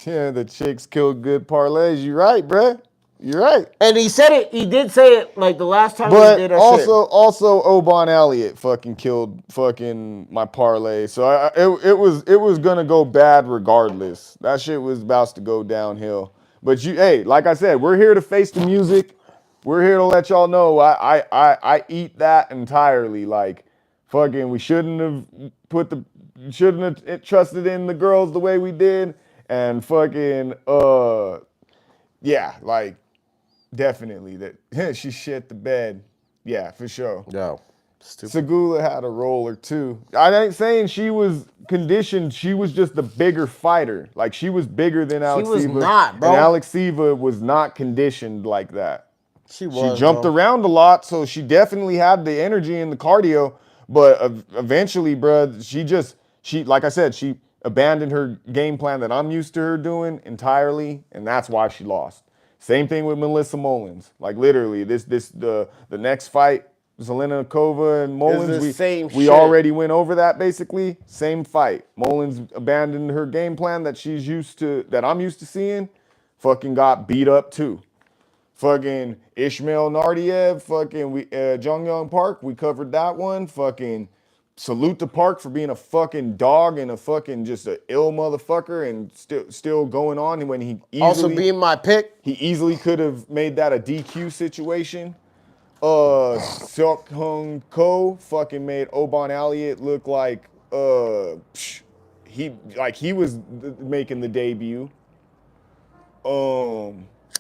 Yeah, the chicks kill good parlays. You're right, bruh. You're right. And he said it. He did say it like the last time But we did our also Obon Elliott fucking killed fucking my parlay. So it was gonna go bad regardless. That shit was about to go downhill. But hey, like I said, we're here to face the music. We're here to let y'all know I eat that entirely. Like fucking, we shouldn't have trusted in the girls the way we did. And fucking yeah, like definitely that she shit the bed. Yeah, for sure. No. Stupid. Segula had a roller too. I ain't saying she was conditioned. She was just the bigger fighter. Like she was bigger than Alexieva. She was not, bro. And Alexieva was not conditioned like that. She was. She jumped around a lot, so she definitely had the energy and the cardio. But eventually, bruh, she like I said, she abandoned her game plan that I'm used to her doing entirely, and that's why she lost. Same thing with Melissa Mullins. Like literally, the next fight, Zelenikova and Mullins, we already went over that basically. Same fight. Mullins abandoned her game plan that I'm used to seeing. Fucking got beat up too. Fucking Ishmael Nardiev, fucking Jonghyun Park, we covered that one. Fucking salute to Park for being a fucking dog and a fucking just an ill motherfucker and still going on when he easily Also being my pick. He easily could have made that a DQ situation. Seok Hung Ko fucking made Obon Elliott look like he was making the debut.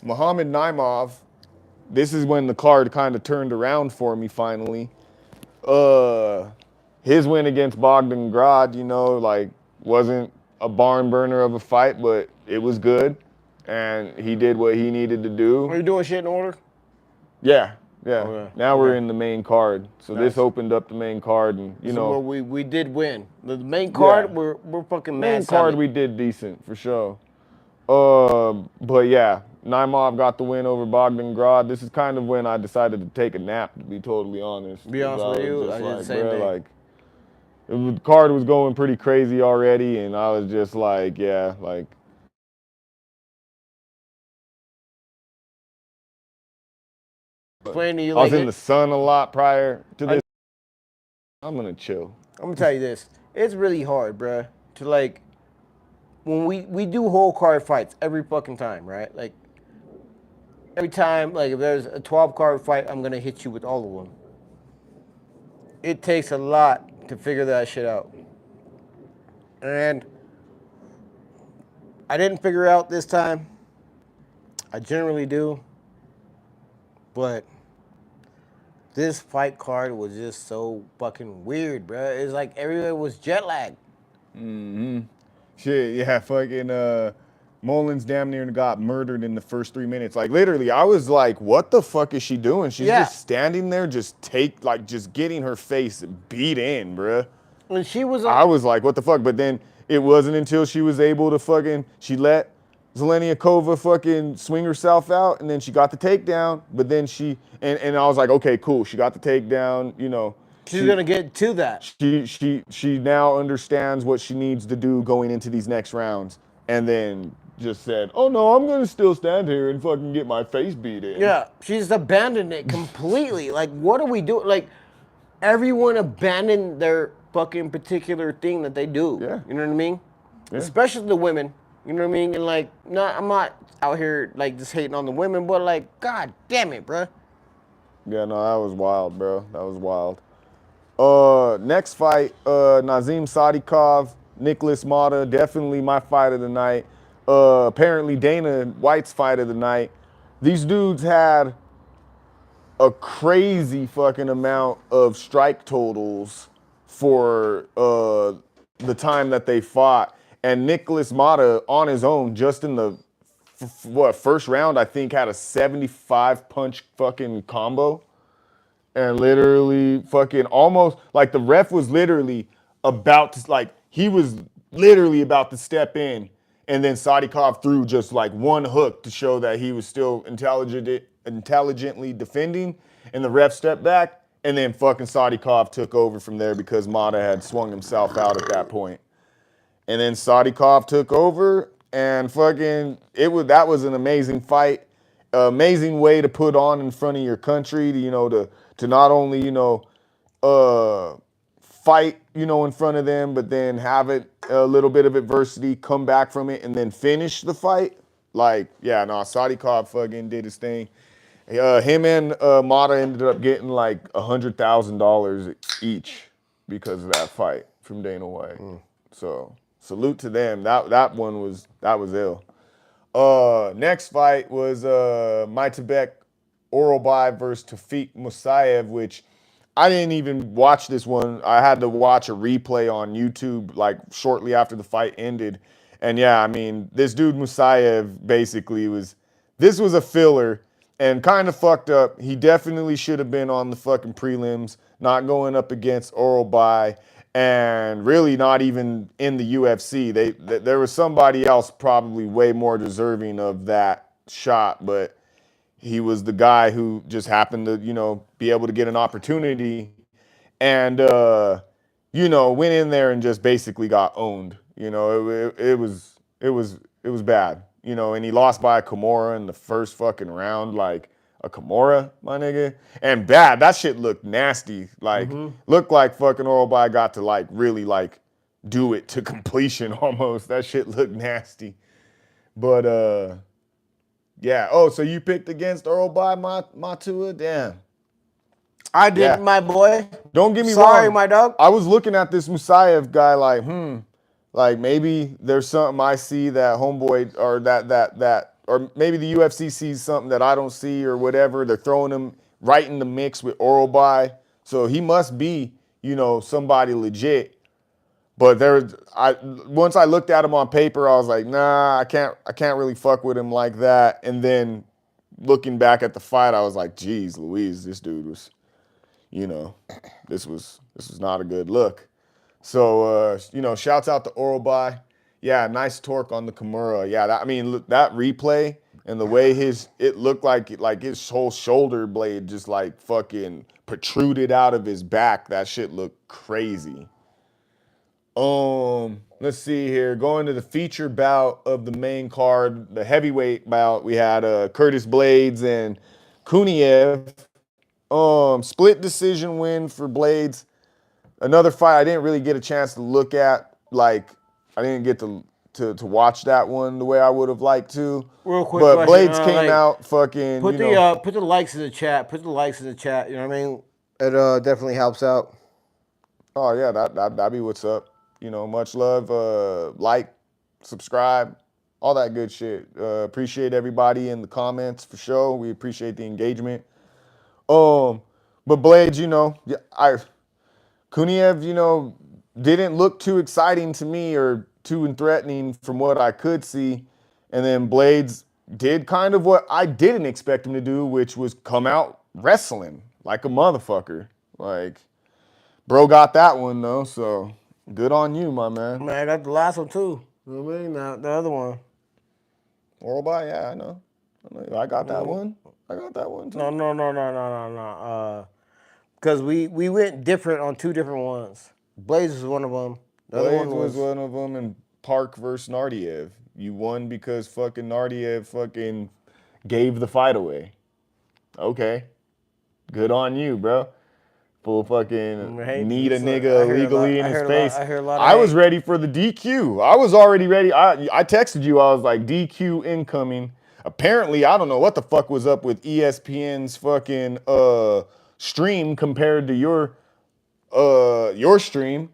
Muhammad Naimov, this is when the card kind of turned around for me finally. His win against Bogdan Grad, like wasn't a barn burner of a fight, but it was good. And he did what he needed to do. Are you doing shit in order? Yeah. Okay. Now we're in the main card. So this opened up the main card and Well, we did win. The main card, we're fucking mad. Main card we did decent for sure. But yeah, Naimov got the win over Bogdan Grad. This is kind of when I decided to take a nap, to be totally honest. Be honest with you, I did the same thing. Like, the card was going pretty crazy already, and I was just like, yeah, like. Explain to you I was in the sun a lot prior to this. I'm gonna chill. I'm gonna tell you this. It's really hard, bruh, to like, when we do whole card fights every fucking time, right? Like, every time, like if there's a 12 card fight, I'm gonna hit you with all of them. It takes a lot to figure that shit out. And I didn't figure it out this time. I generally do. But this fight card was just so fucking weird, bruh. It's like everywhere was jet lag. Mm-hmm. Shit, yeah, fucking Mullins damn near got murdered in the first 3 minutes. Like literally, I was like, what the fuck is she doing? She's just standing there, just getting her face beat in, bruh. When she was I was like, what the fuck? But then it wasn't until she was able to she let Zeleniakova fucking swing herself out, and then she got the takedown. But then and I was like, okay, cool. She got the takedown. She's gonna get to that. She now understands what she needs to do going into these next rounds, and then just said, oh no, I'm gonna still stand here and fucking get my face beat in. Yeah, she's abandoned it completely. Like, what are we doing? Like, everyone abandoned their fucking particular thing that they do. Yeah. You know what I mean? especially the women. You know what I mean? And like, I'm not out here like just hating on the women, but like, god damn it, bruh. Yeah, no, that was wild, bro. That was wild. Next fight, Nazim Sadikov, Nicholas Mata, definitely my fight of the night. Apparently Dana White's fight of the night. These dudes had a crazy fucking amount of strike totals for the time that they fought. And Nicholas Mata on his own, just in the first round, I think had a 75 punch fucking combo. And literally fucking almost like the ref was literally about to like he was literally about to step in, and then Sadikov threw just like one hook to show that he was still intelligently defending, and the ref stepped back, and then fucking Sadikov took over from there because Mata had swung himself out at that point. And then Sadikov took over, and fucking that was an amazing fight, amazing way to put on in front of your country, to not only fight in front of them, but then have it a little bit of adversity, come back from it, and then finish the fight. Like, yeah, no, Sadikov fucking did his thing. Him and Mata ended up getting like $100,000 each because of that fight from Dana White. So salute to them. That was ill. Next fight was Maitabek Oralbai versus Tafik Musayev, which I didn't even watch this one. I had to watch a replay on YouTube like shortly after the fight ended. And yeah, I mean, this dude Musayev basically this was a filler and kind of fucked up. He definitely should have been on the fucking prelims, not going up against Oralbai, and really not even in the UFC. There was somebody else probably way more deserving of that shot, but he was the guy who just happened to, be able to get an opportunity and, went in there and just basically got owned. It was bad, and he lost by a Kimura in the first fucking round, like a Kimura, my nigga. And bad, that shit looked nasty. Like, looked like fucking Oralbai got to like really like do it to completion almost. That shit looked nasty. But, yeah. Oh, so you picked against Oralbai Matua? Damn. I did, my boy. Don't get me wrong. Sorry, my dog. I was looking at this Musayev guy like maybe there's something I see that homeboy or that or maybe the UFC sees something that I don't see or whatever. They're throwing him right in the mix with Oralbai. So he must be, somebody legit. But once I looked at him on paper, I was like, nah, I can't really fuck with him like that. And then looking back at the fight, I was like, geez, Louise, this dude was, this was not a good look. So shouts out to Oralbai. Yeah, nice torque on the Kimura. Yeah, that replay and the way it looked like his whole shoulder blade just like fucking protruded out of his back. That shit looked crazy. Let's see here. Going to the feature bout of the main card, the heavyweight bout, we had Curtis Blades and Kuniev. Split decision win for Blades. Another fight I didn't really get a chance to look at. Like, I didn't get to watch that one the way I would have liked to. Real quick but question. Blades came out fucking. Put the likes in the chat. Put the likes in the chat. You know what I mean? It definitely helps out. Oh yeah, that'd be what's up. Much love. Like, subscribe, all that good shit. Appreciate everybody in the comments for sure. We appreciate the engagement. But Blades, Kuniev, didn't look too exciting to me or too threatening from what I could see. And then Blades did kind of what I didn't expect him to do, which was come out wrestling like a motherfucker. Like, bro got that one though, so good on you, my man. Man, I got the last one too. You know what I mean? The other one. Oralbai, yeah, I know. I got that one. I got that one too. No. Because we went different on two different ones. Blaze was one of them. The other Blades one was one of them, and Park versus Nardiev. You won because fucking Nardiev fucking gave the fight away. Okay. Good on you, bro. Full fucking Hate. need a I nigga hear a lot- illegally in I his heard a lot- face. I heard a lot of I was hate. ready for the DQ. I was already ready. I texted you. I was like, DQ incoming. Apparently, I don't know what the fuck was up with ESPN's fucking stream compared to your stream.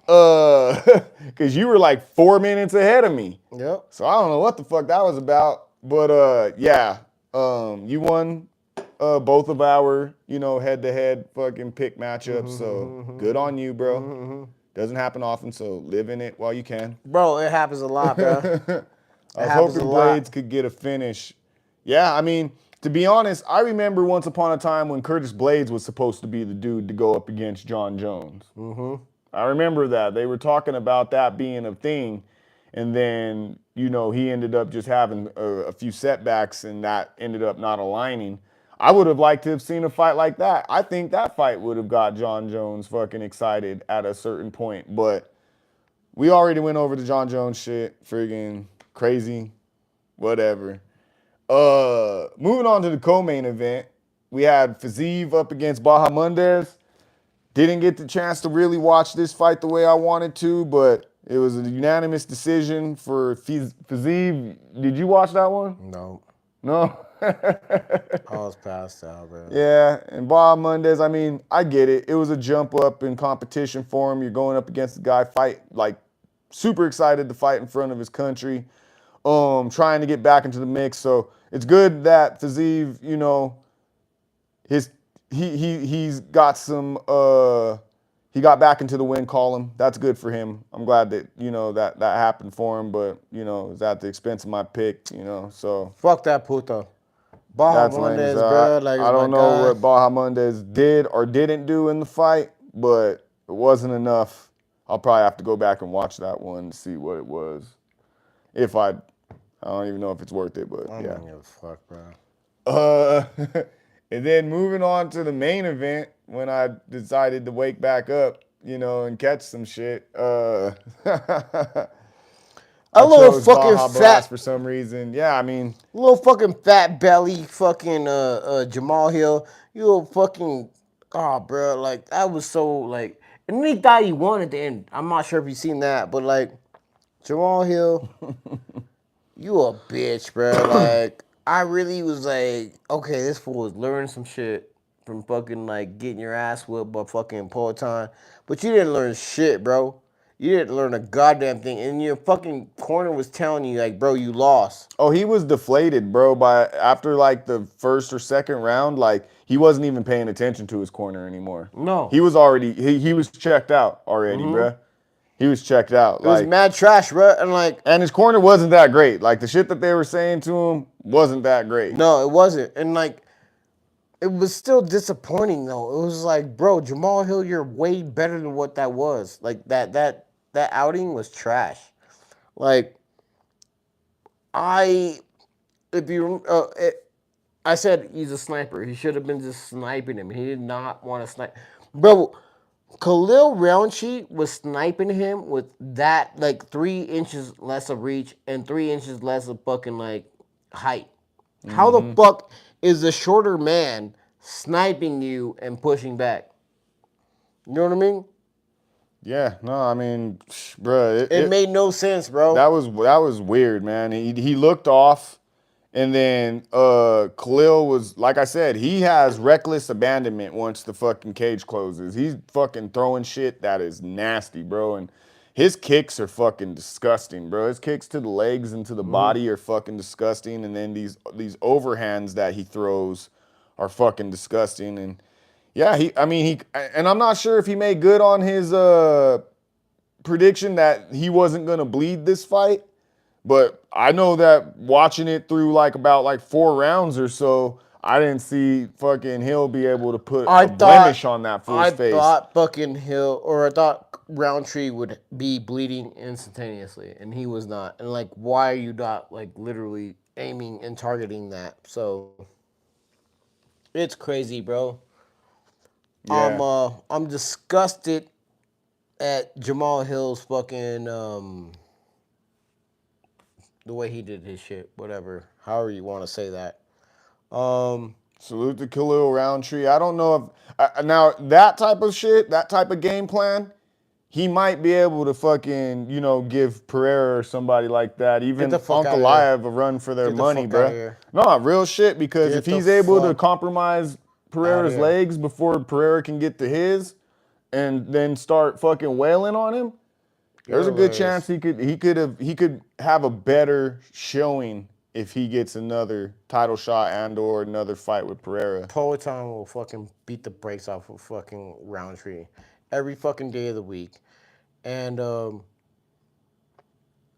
Because you were like 4 minutes ahead of me. Yep. So I don't know what the fuck that was about. But yeah, you won both of our, head-to-head fucking pick matchups. So good on you, bro. Doesn't happen often, so live in it while you can. Bro, it happens a lot, bro. I was happens hoping a lot. Blades could get a finish. Yeah, I mean, to be honest, I remember once upon a time when Curtis Blades was supposed to be the dude to go up against Jon Jones. I remember that. They were talking about that being a thing. And then, he ended up just having a few setbacks and that ended up not aligning. I would have liked to have seen a fight like that. I think that fight would have got Jon Jones fucking excited at a certain point. But we already went over the Jon Jones shit. Friggin' crazy. Whatever. Moving on to the co-main event. We had Fiziev up against Bahamondes. Didn't get the chance to really watch this fight the way I wanted to, but it was a unanimous decision for Fiziev. Did you watch that one? No. No? I was passed out, bro. Yeah, and Bahamondes, I mean, I get it. It was a jump up in competition for him. You're going up against a guy super excited to fight in front of his country, trying to get back into the mix. So it's good that Fiziev, he's got some he got back into the win column. That's good for him. I'm glad that that happened for him, but it was at the expense of my pick, so Fuck that puto. that's lame as Bahamondes, hell. bro. Like, I don't know what Bahamondes did or didn't do in the fight, but it wasn't enough. I'll probably have to go back and watch that one to see what it was. I don't even know if it's worth it, but I yeah. don't give a fuck, bro. And then moving on to the main event, when I decided to wake back up, and catch some shit. A I little chose fucking Baja fat, Blast for some reason. Yeah, I mean, little fucking fat belly, fucking Jamahal Hill. You little fucking, bro, like that was so like, and then he thought he won at the end. I'm not sure if you seen that, but like, Jamahal Hill, you a bitch, bro. Like, I really was like, okay, this fool is learning some shit from fucking like getting your ass whipped by fucking Peloton, but you didn't learn shit, bro. You didn't learn a goddamn thing, and your fucking corner was telling you like, bro, you lost. oh, he was deflated, bro. After like the first or second round, like he wasn't even paying attention to his corner anymore. No. He was already he was checked out already, bruh. He was checked out. It was mad trash, bro, And his corner wasn't that great. Like the shit that they were saying to him wasn't that great. no, it wasn't, and like, it was still disappointing though. It was like, bro, Jamahal Hill, you're way better than what that was. Like that outing was trash. Like, I said he's a sniper. He should have been just sniping him. He did not want to snipe, bro. Khalil Rountree was sniping him with that like 3 inches less of reach and 3 inches less of fucking like height. How the fuck is the shorter man sniping you and pushing back? You know what I mean? Yeah, no, I mean, bruh, It made no sense, bro. that was weird, man. He looked off, and then Khalil was, like I said, he has reckless abandonment once the fucking cage closes. He's fucking throwing shit that is nasty, bro, and his kicks are fucking disgusting, bro. His kicks to the legs and to the body are fucking disgusting, and then these overhands that he throws are fucking disgusting. And yeah, and I'm not sure if he made good on his prediction that he wasn't gonna bleed this fight, but I know that watching it through about 4 rounds or so, I didn't see fucking Hill be able to put a blemish on that fool's face. I thought fucking I thought Roundtree would be bleeding instantaneously, and he was not. And like, why are you not like literally aiming and targeting that? So it's crazy, bro. Yeah. I'm disgusted at Jamahal Hill's fucking the way he did his shit, whatever, however you want to say that. Salute to Khalil Rountree. I don't know if now that type of shit, that type of game plan, he might be able to fucking, give Pereira or somebody like that, Get even the fuck out of here. Ankalaev a run for their Get the money, fuck out of bruh. here. No, real shit, because if Get the he's able to fuck compromise out of Pereira's here. legs before Pereira can get to his and then start fucking wailing on him, there's a good chance he could have a better showing if he gets another title shot and or another fight with Pereira. Poetan will fucking beat the brakes off of fucking Roundtree every fucking day of the week. And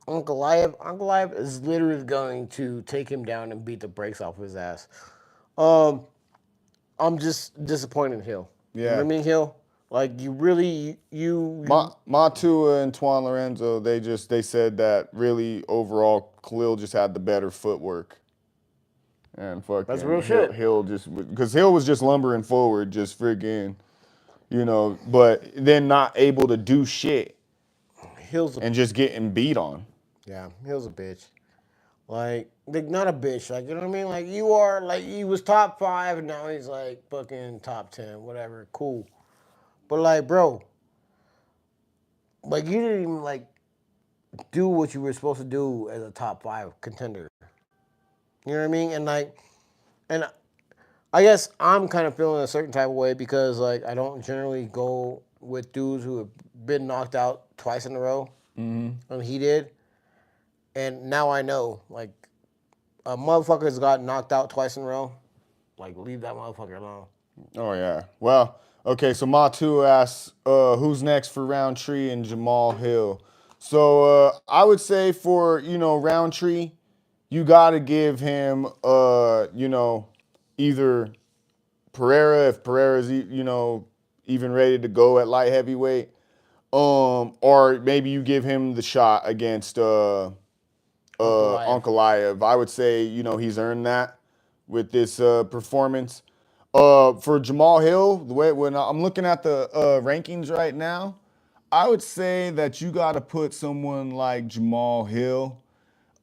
Ankalaev is literally going to take him down and beat the brakes off his ass. I'm just disappointed in Hill. You know what I Yeah. mean, Hill? Like, you really, Matua and Tuan Lorenzo, they said that really overall Khalil just had the better footwork. And fucking That's real shit. Hill because Hill was just lumbering forward, just freaking, but then not able to do shit Hill's a, and just getting beat on. yeah, Hill's a bitch. Like, not a bitch. Like, you know what I mean? Like, you are, like, he was top 5, and now he's, like, fucking top 10, whatever. Cool. But, like, bro, like, you didn't even, like, do what you were supposed to do as a top 5 contender. You know what I mean? And, like, and I guess I'm kind of feeling a certain type of way because, like, I don't generally go with dudes who have been knocked out twice in a row. Mm-hmm. And he did. And now I know, like, a motherfucker's got knocked out twice in a row. Like, leave that motherfucker alone. Oh yeah. Well, okay. So Matu asks, who's next for Roundtree and Jamahal Hill? So I would say for Roundtree, you got to give him either Pereira if Pereira's even ready to go at light heavyweight, or maybe you give him the shot against Ankalaev. I would say he's earned that with this performance. For Jamahal Hill, the way when I'm looking at the rankings right now, I would say that you got to put someone like Jamahal Hill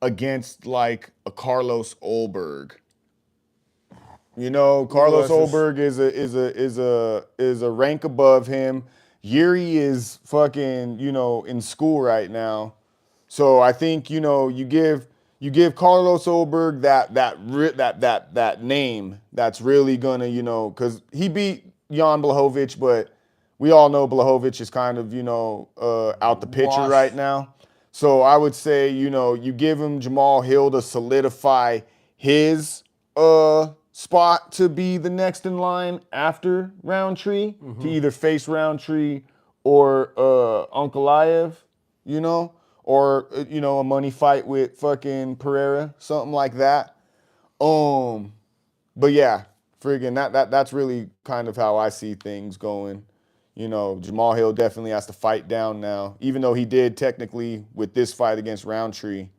against like a Carlos Olberg. Carlos Olberg is a rank above him. Yuri is fucking in school right now. So I think you give Carlos Olberg that name that's really gonna because he beat Jan Blachowicz, but we all know Blachowicz is kind of out the picture right now. So I would say you give him Jamahal Hill to solidify his spot to be the next in line after Roundtree to either face Roundtree or Ankalaev, or a money fight with fucking Pereira, something like that. But yeah, friggin' that's really kind of how I see things going. Jamahal Hill definitely has to fight down now, even though he did technically with this fight against Roundtree,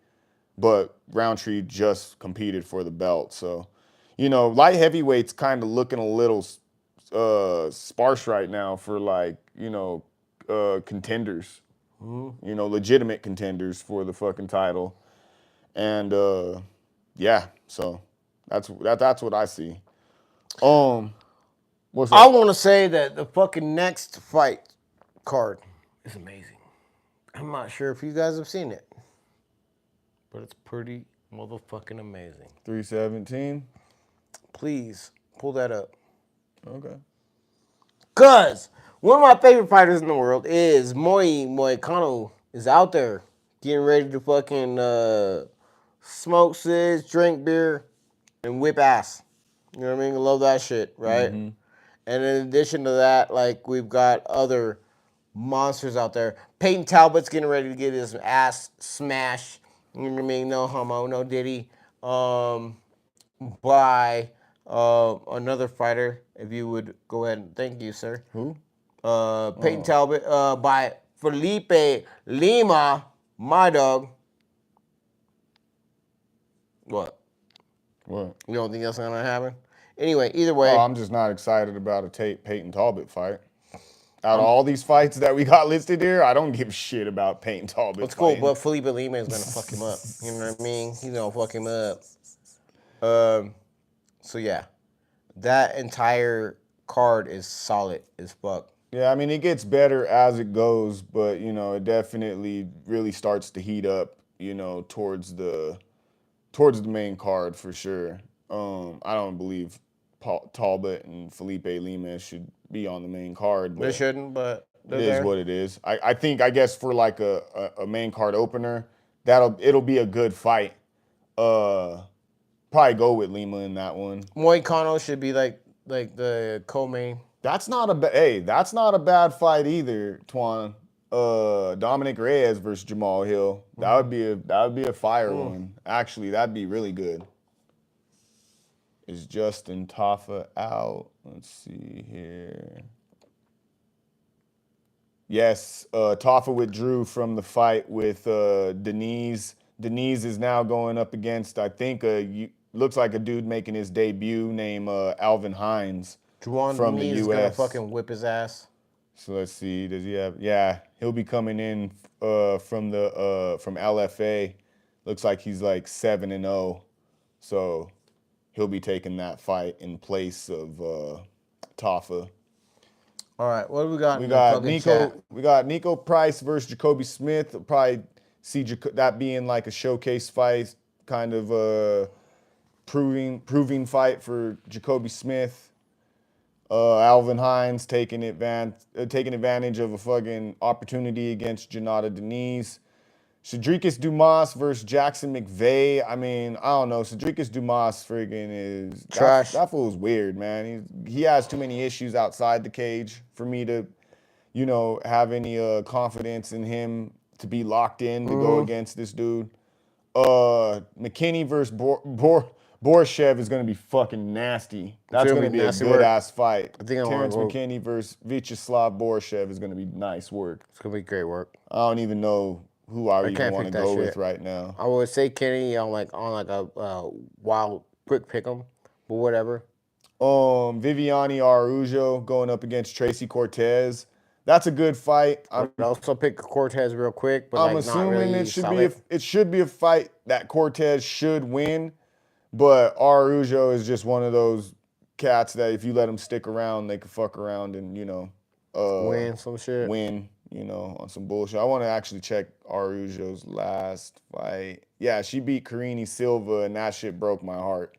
but Roundtree just competed for the belt. So, light heavyweight's kind of looking a little sparse right now for like, contenders. Legitimate contenders for the fucking title. And yeah, so that's what I see. What's up? I want to say that the fucking next fight card is amazing. I'm not sure if you guys have seen it, but it's pretty motherfucking amazing. 317. Please pull that up. Okay. Cause one of my favorite fighters in the world is Moicano is out there getting ready to fucking smoke cigs, drink beer, and whip ass. You know what I mean? I love that shit, right? Mm-hmm. And in addition to that, like, we've got other monsters out there. Peyton Talbot's getting ready to get his ass smashed. You know what I mean? No homo, no diddy. By another fighter, if you would go ahead and thank you, sir. Who? Peyton Talbot by Felipe Lima, my dog. What? What? You don't think that's gonna happen? Anyway, either way. Oh, I'm just not excited about a Peyton Talbot fight. Out of all these fights that we got listed here, I don't give a shit about Peyton Talbot. It's cool, but Felipe Lima is gonna fuck him up. You know what I mean? He's gonna fuck him up. So yeah, That entire card is solid as fuck. Yeah, I mean, it gets better as it goes, but, you know, it definitely really starts to heat up, you know, towards the main card for sure. I don't believe Talbot and Felipe Lima should be on the main card, They but shouldn't, but it they're is there. what it is. I think, I guess, for like a main card opener, it'll be a good fight. Probably go with Lima in that one. Moicano should be like the co-main. That's not that's not a bad fight either, Twan. Dominic Reyes versus Jamahal Hill. That would be a fire one. Actually, that'd be really good. Is Justin Tafa out? Let's see here. Yes, Tafa withdrew from the fight with Denise. Denise is now going up against, I think, looks like a dude making his debut named Alvin Hines Juwan from the Denise is U.S. gonna fucking whip his ass. So let's see. Does he have? Yeah, he'll be coming in from LFA. Looks like he's like 7-0. So he'll be taking that fight in place of Tafa. All right, what do we got? We in the got fucking Nico. chat? We got Nico Price versus Jacoby Smith. We'll probably see that being like a showcase fight, kind of proving fight for Jacoby Smith. Alvin Hines taking advantage of a fucking opportunity against Janata Denise. Cedricus Dumas versus Jackson McVeigh. I mean, I don't know. Cedricus Dumas friggin' is Trash. That fool's weird, man. He has too many issues outside the cage for me to, you know, have any confidence in him to be locked in to go against this dude. McKinney versus Borshev is going to be fucking nasty. That's gonna going to be be a nasty good work. ass fight. I think I wanna Terrence go- McKinney versus Vyacheslav Borshev is going to be nice work. It's gonna be great work. I don't even know who I even can't want to pick that go with shit. right now. I would say Kenny on like a wild quick pick 'em, but whatever. Viviani Araujo going up against Tracy Cortez. That's a good fight. I'd also pick Cortez real quick, but I'm like not assuming really it should be a fight that Cortez should win, but Araujo is just one of those cats that if you let them stick around, they can fuck around and, you know, win some shit. win, you know, on some bullshit. I want to actually check Araujo's last fight. Yeah, she beat Karine Silva, and that shit broke my heart.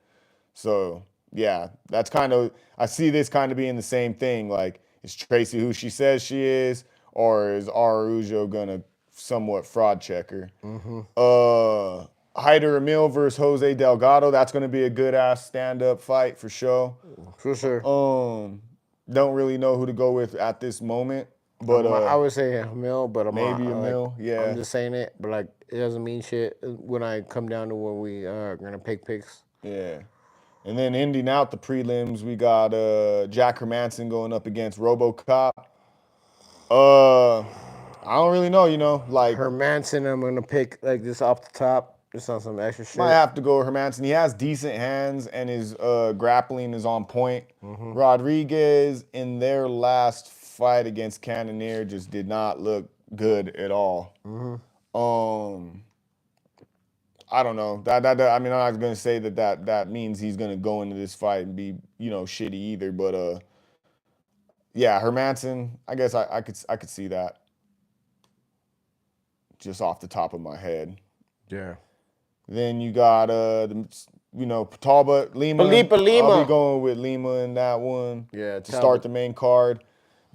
So, yeah, that's kind of, I see this kind of being the same thing. Like, is Tracy who she says she is, or is Araujo going to somewhat fraud check her? Hyder Emil versus Jose Delgado. That's going to be a good ass stand up fight for sure. For sure. Don't really know who to go with at this moment, but I would say Emil, but I'm maybe not, Emil. Yeah, I'm just saying it, but like it doesn't mean shit when I come down to where we are gonna pick picks. yeah. And then ending out the prelims, we got Jack Hermanson going up against RoboCop. I don't really know, you know, like Hermanson, I'm gonna pick like this off the top, just on some extra shit. might have to go with Hermanson. He has decent hands and his grappling is on point. Rodriguez in their last fight against Cannonier just did not look good at all. I don't know. That I mean, I'm not gonna say that means he's gonna go into this fight and be, you know, shitty either. But yeah, Hermanson. I guess I could see that just off the top of my head. Yeah. Then you got Talbot Lima. Felipe Lima. I'll be going with Lima in that one. Yeah, to start the main card.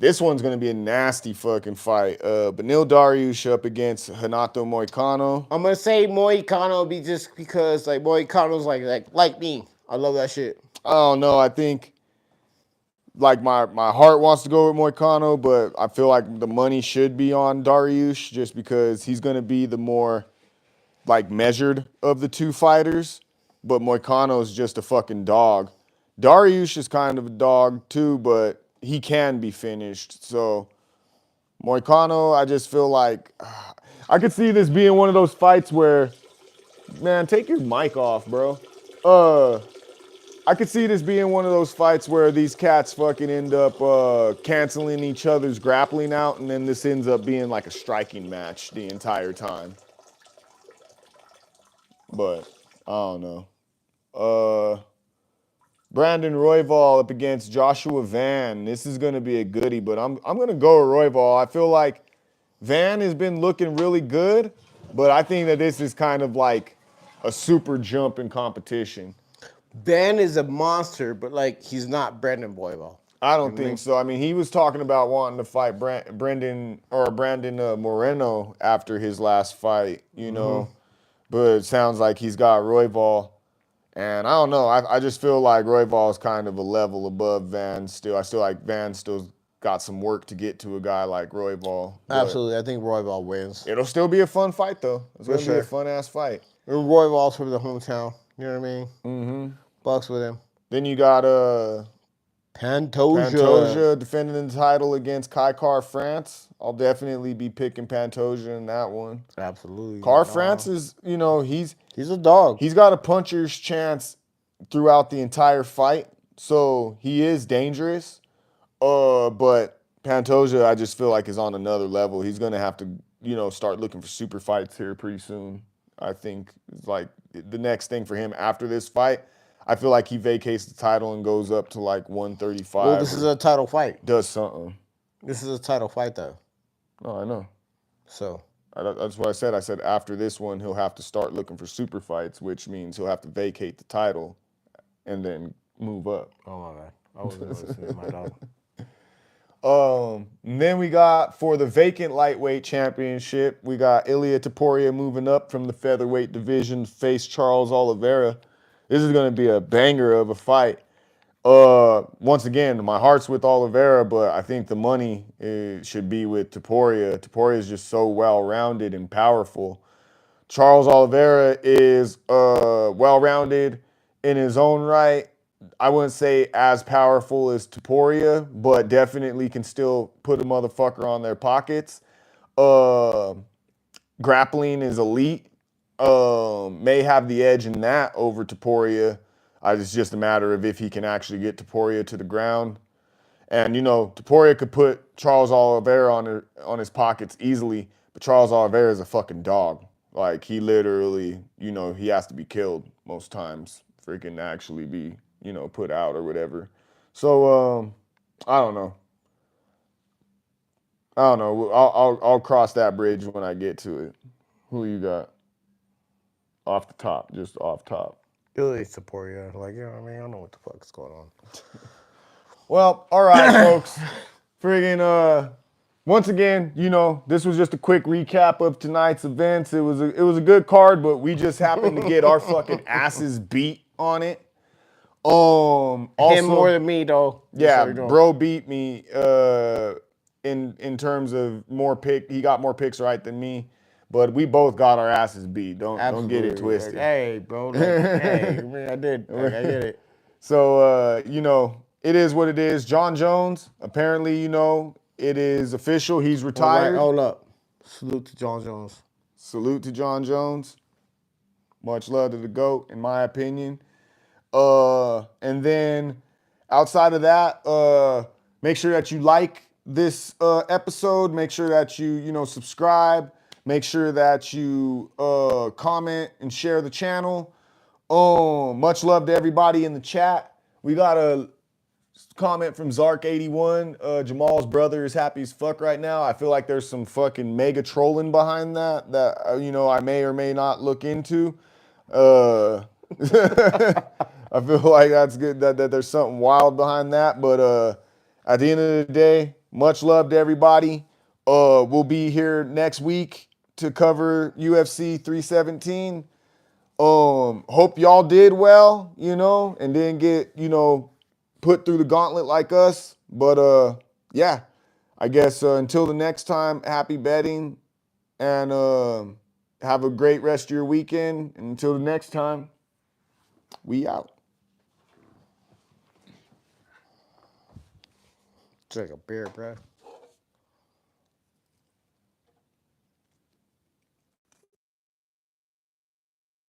This one's gonna be a nasty fucking fight. Benil Dariush up against Renato Moicano. I'm gonna say Moicano be just because like Moicano's like me. I love that shit. I don't know. I think like my heart wants to go with Moicano, but I feel like the money should be on Dariush just because he's gonna be the more like measured of the two fighters. But Moicano's just a fucking dog. Dariush is kind of a dog too, but he can be finished. So Moicano, I just feel like I could see this being one of those fights where, man, take your mic off, bro. I could see this being one of those fights where these cats fucking end up canceling each other's grappling out, and then this ends up being like a striking match the entire time. But I don't know. Brandon Royval up against Joshua Van. This is going to be a goodie, but I'm going to go with Royval. I feel like Van has been looking really good, but I think that this is kind of like a super jump in competition. Ben is a monster, but like he's not Brandon Royval. I don't think so. I mean, he was talking about wanting to fight Brandon Moreno after his last fight, you know. But it sounds like he's got Royval. And I don't know. I just feel like Royval is kind of a level above Van still. I still like Van still got some work to get to a guy like Royval. Absolutely. I think Royval wins. It'll still be a fun fight, though. It's going to be a fun-ass fight. Royval's from the hometown. You know what I mean? Mm-hmm. Bucks with him. Then you got Pantoja defending the title against Kai France. I'll definitely be picking Pantoja in that one. Absolutely. France is, you know, he's a dog. He's got a puncher's chance throughout the entire fight, so he is dangerous. But Pantoja, I just feel like is on another level. He's gonna have to, you know, start looking for super fights here pretty soon. I think it's like the next thing for him after this fight. I feel like he vacates the title and goes up to like 135. Well, this is a title fight. Does something. This is a title fight, though. Oh, I know. So. That's what I said. I said after this one, he'll have to start looking for super fights, which means he'll have to vacate the title and then move up. Oh, my God. I wasn't listening to my dog. And then we got, for the vacant lightweight championship, we got Ilia Topuria moving up from the featherweight division to face Charles Oliveira. This is going to be a banger of a fight. Once again, my heart's with Oliveira, but I think the money should be with Topuria. Topuria is just so well-rounded and powerful. Charles Oliveira is well-rounded in his own right. I wouldn't say as powerful as Topuria, but definitely can still put a motherfucker on their pockets. Grappling is elite. May have the edge in that over Topuria. It's just a matter of if he can actually get Topuria to the ground. And, you know, Topuria could put Charles Oliveira on his pockets easily, but Charles Oliveira is a fucking dog. Like, he literally, you know, he has to be killed most times for it can actually be, you know, put out or whatever. So, I don't know. I'll cross that bridge when I get to it. Who you got? Off the top, just off top. Really support you. Like, you know what I mean? I don't know what the fuck is going on. Well, all right, folks. Friggin', once again, you know, this was just a quick recap of tonight's events. It was a good card, but we just happened to get our fucking asses beat on it. Also, him more than me, though. Yeah, bro beat me in terms of more pick. He got more picks right than me. But we both got our asses beat. Don't get it twisted. Like, hey, bro. Like, hey, man, I did. Like, I get it. So, you know, it is what it is. Jon Jones, apparently, you know, it is official. He's retired. Right, hold up. Salute to Jon Jones. Salute to Jon Jones. Much love to the GOAT, in my opinion. And then outside of that, make sure that you like this episode. Make sure that you know, subscribe. Make sure that you comment and share the channel. Much love to everybody in the chat. We got a comment from Zark81. Jamahal's brother is happy as fuck right now. I feel like there's some fucking mega trolling behind that you know, I may or may not look into. I feel like that's good, that there's something wild behind that. But at the end of the day, much love to everybody. We'll be here next week to cover UFC 317. Hope y'all did well, you know, and didn't get, you know, put through the gauntlet like us. But yeah, I guess until the next time, happy betting, and have a great rest of your weekend. And until the next time, we out. Take a beer, bro.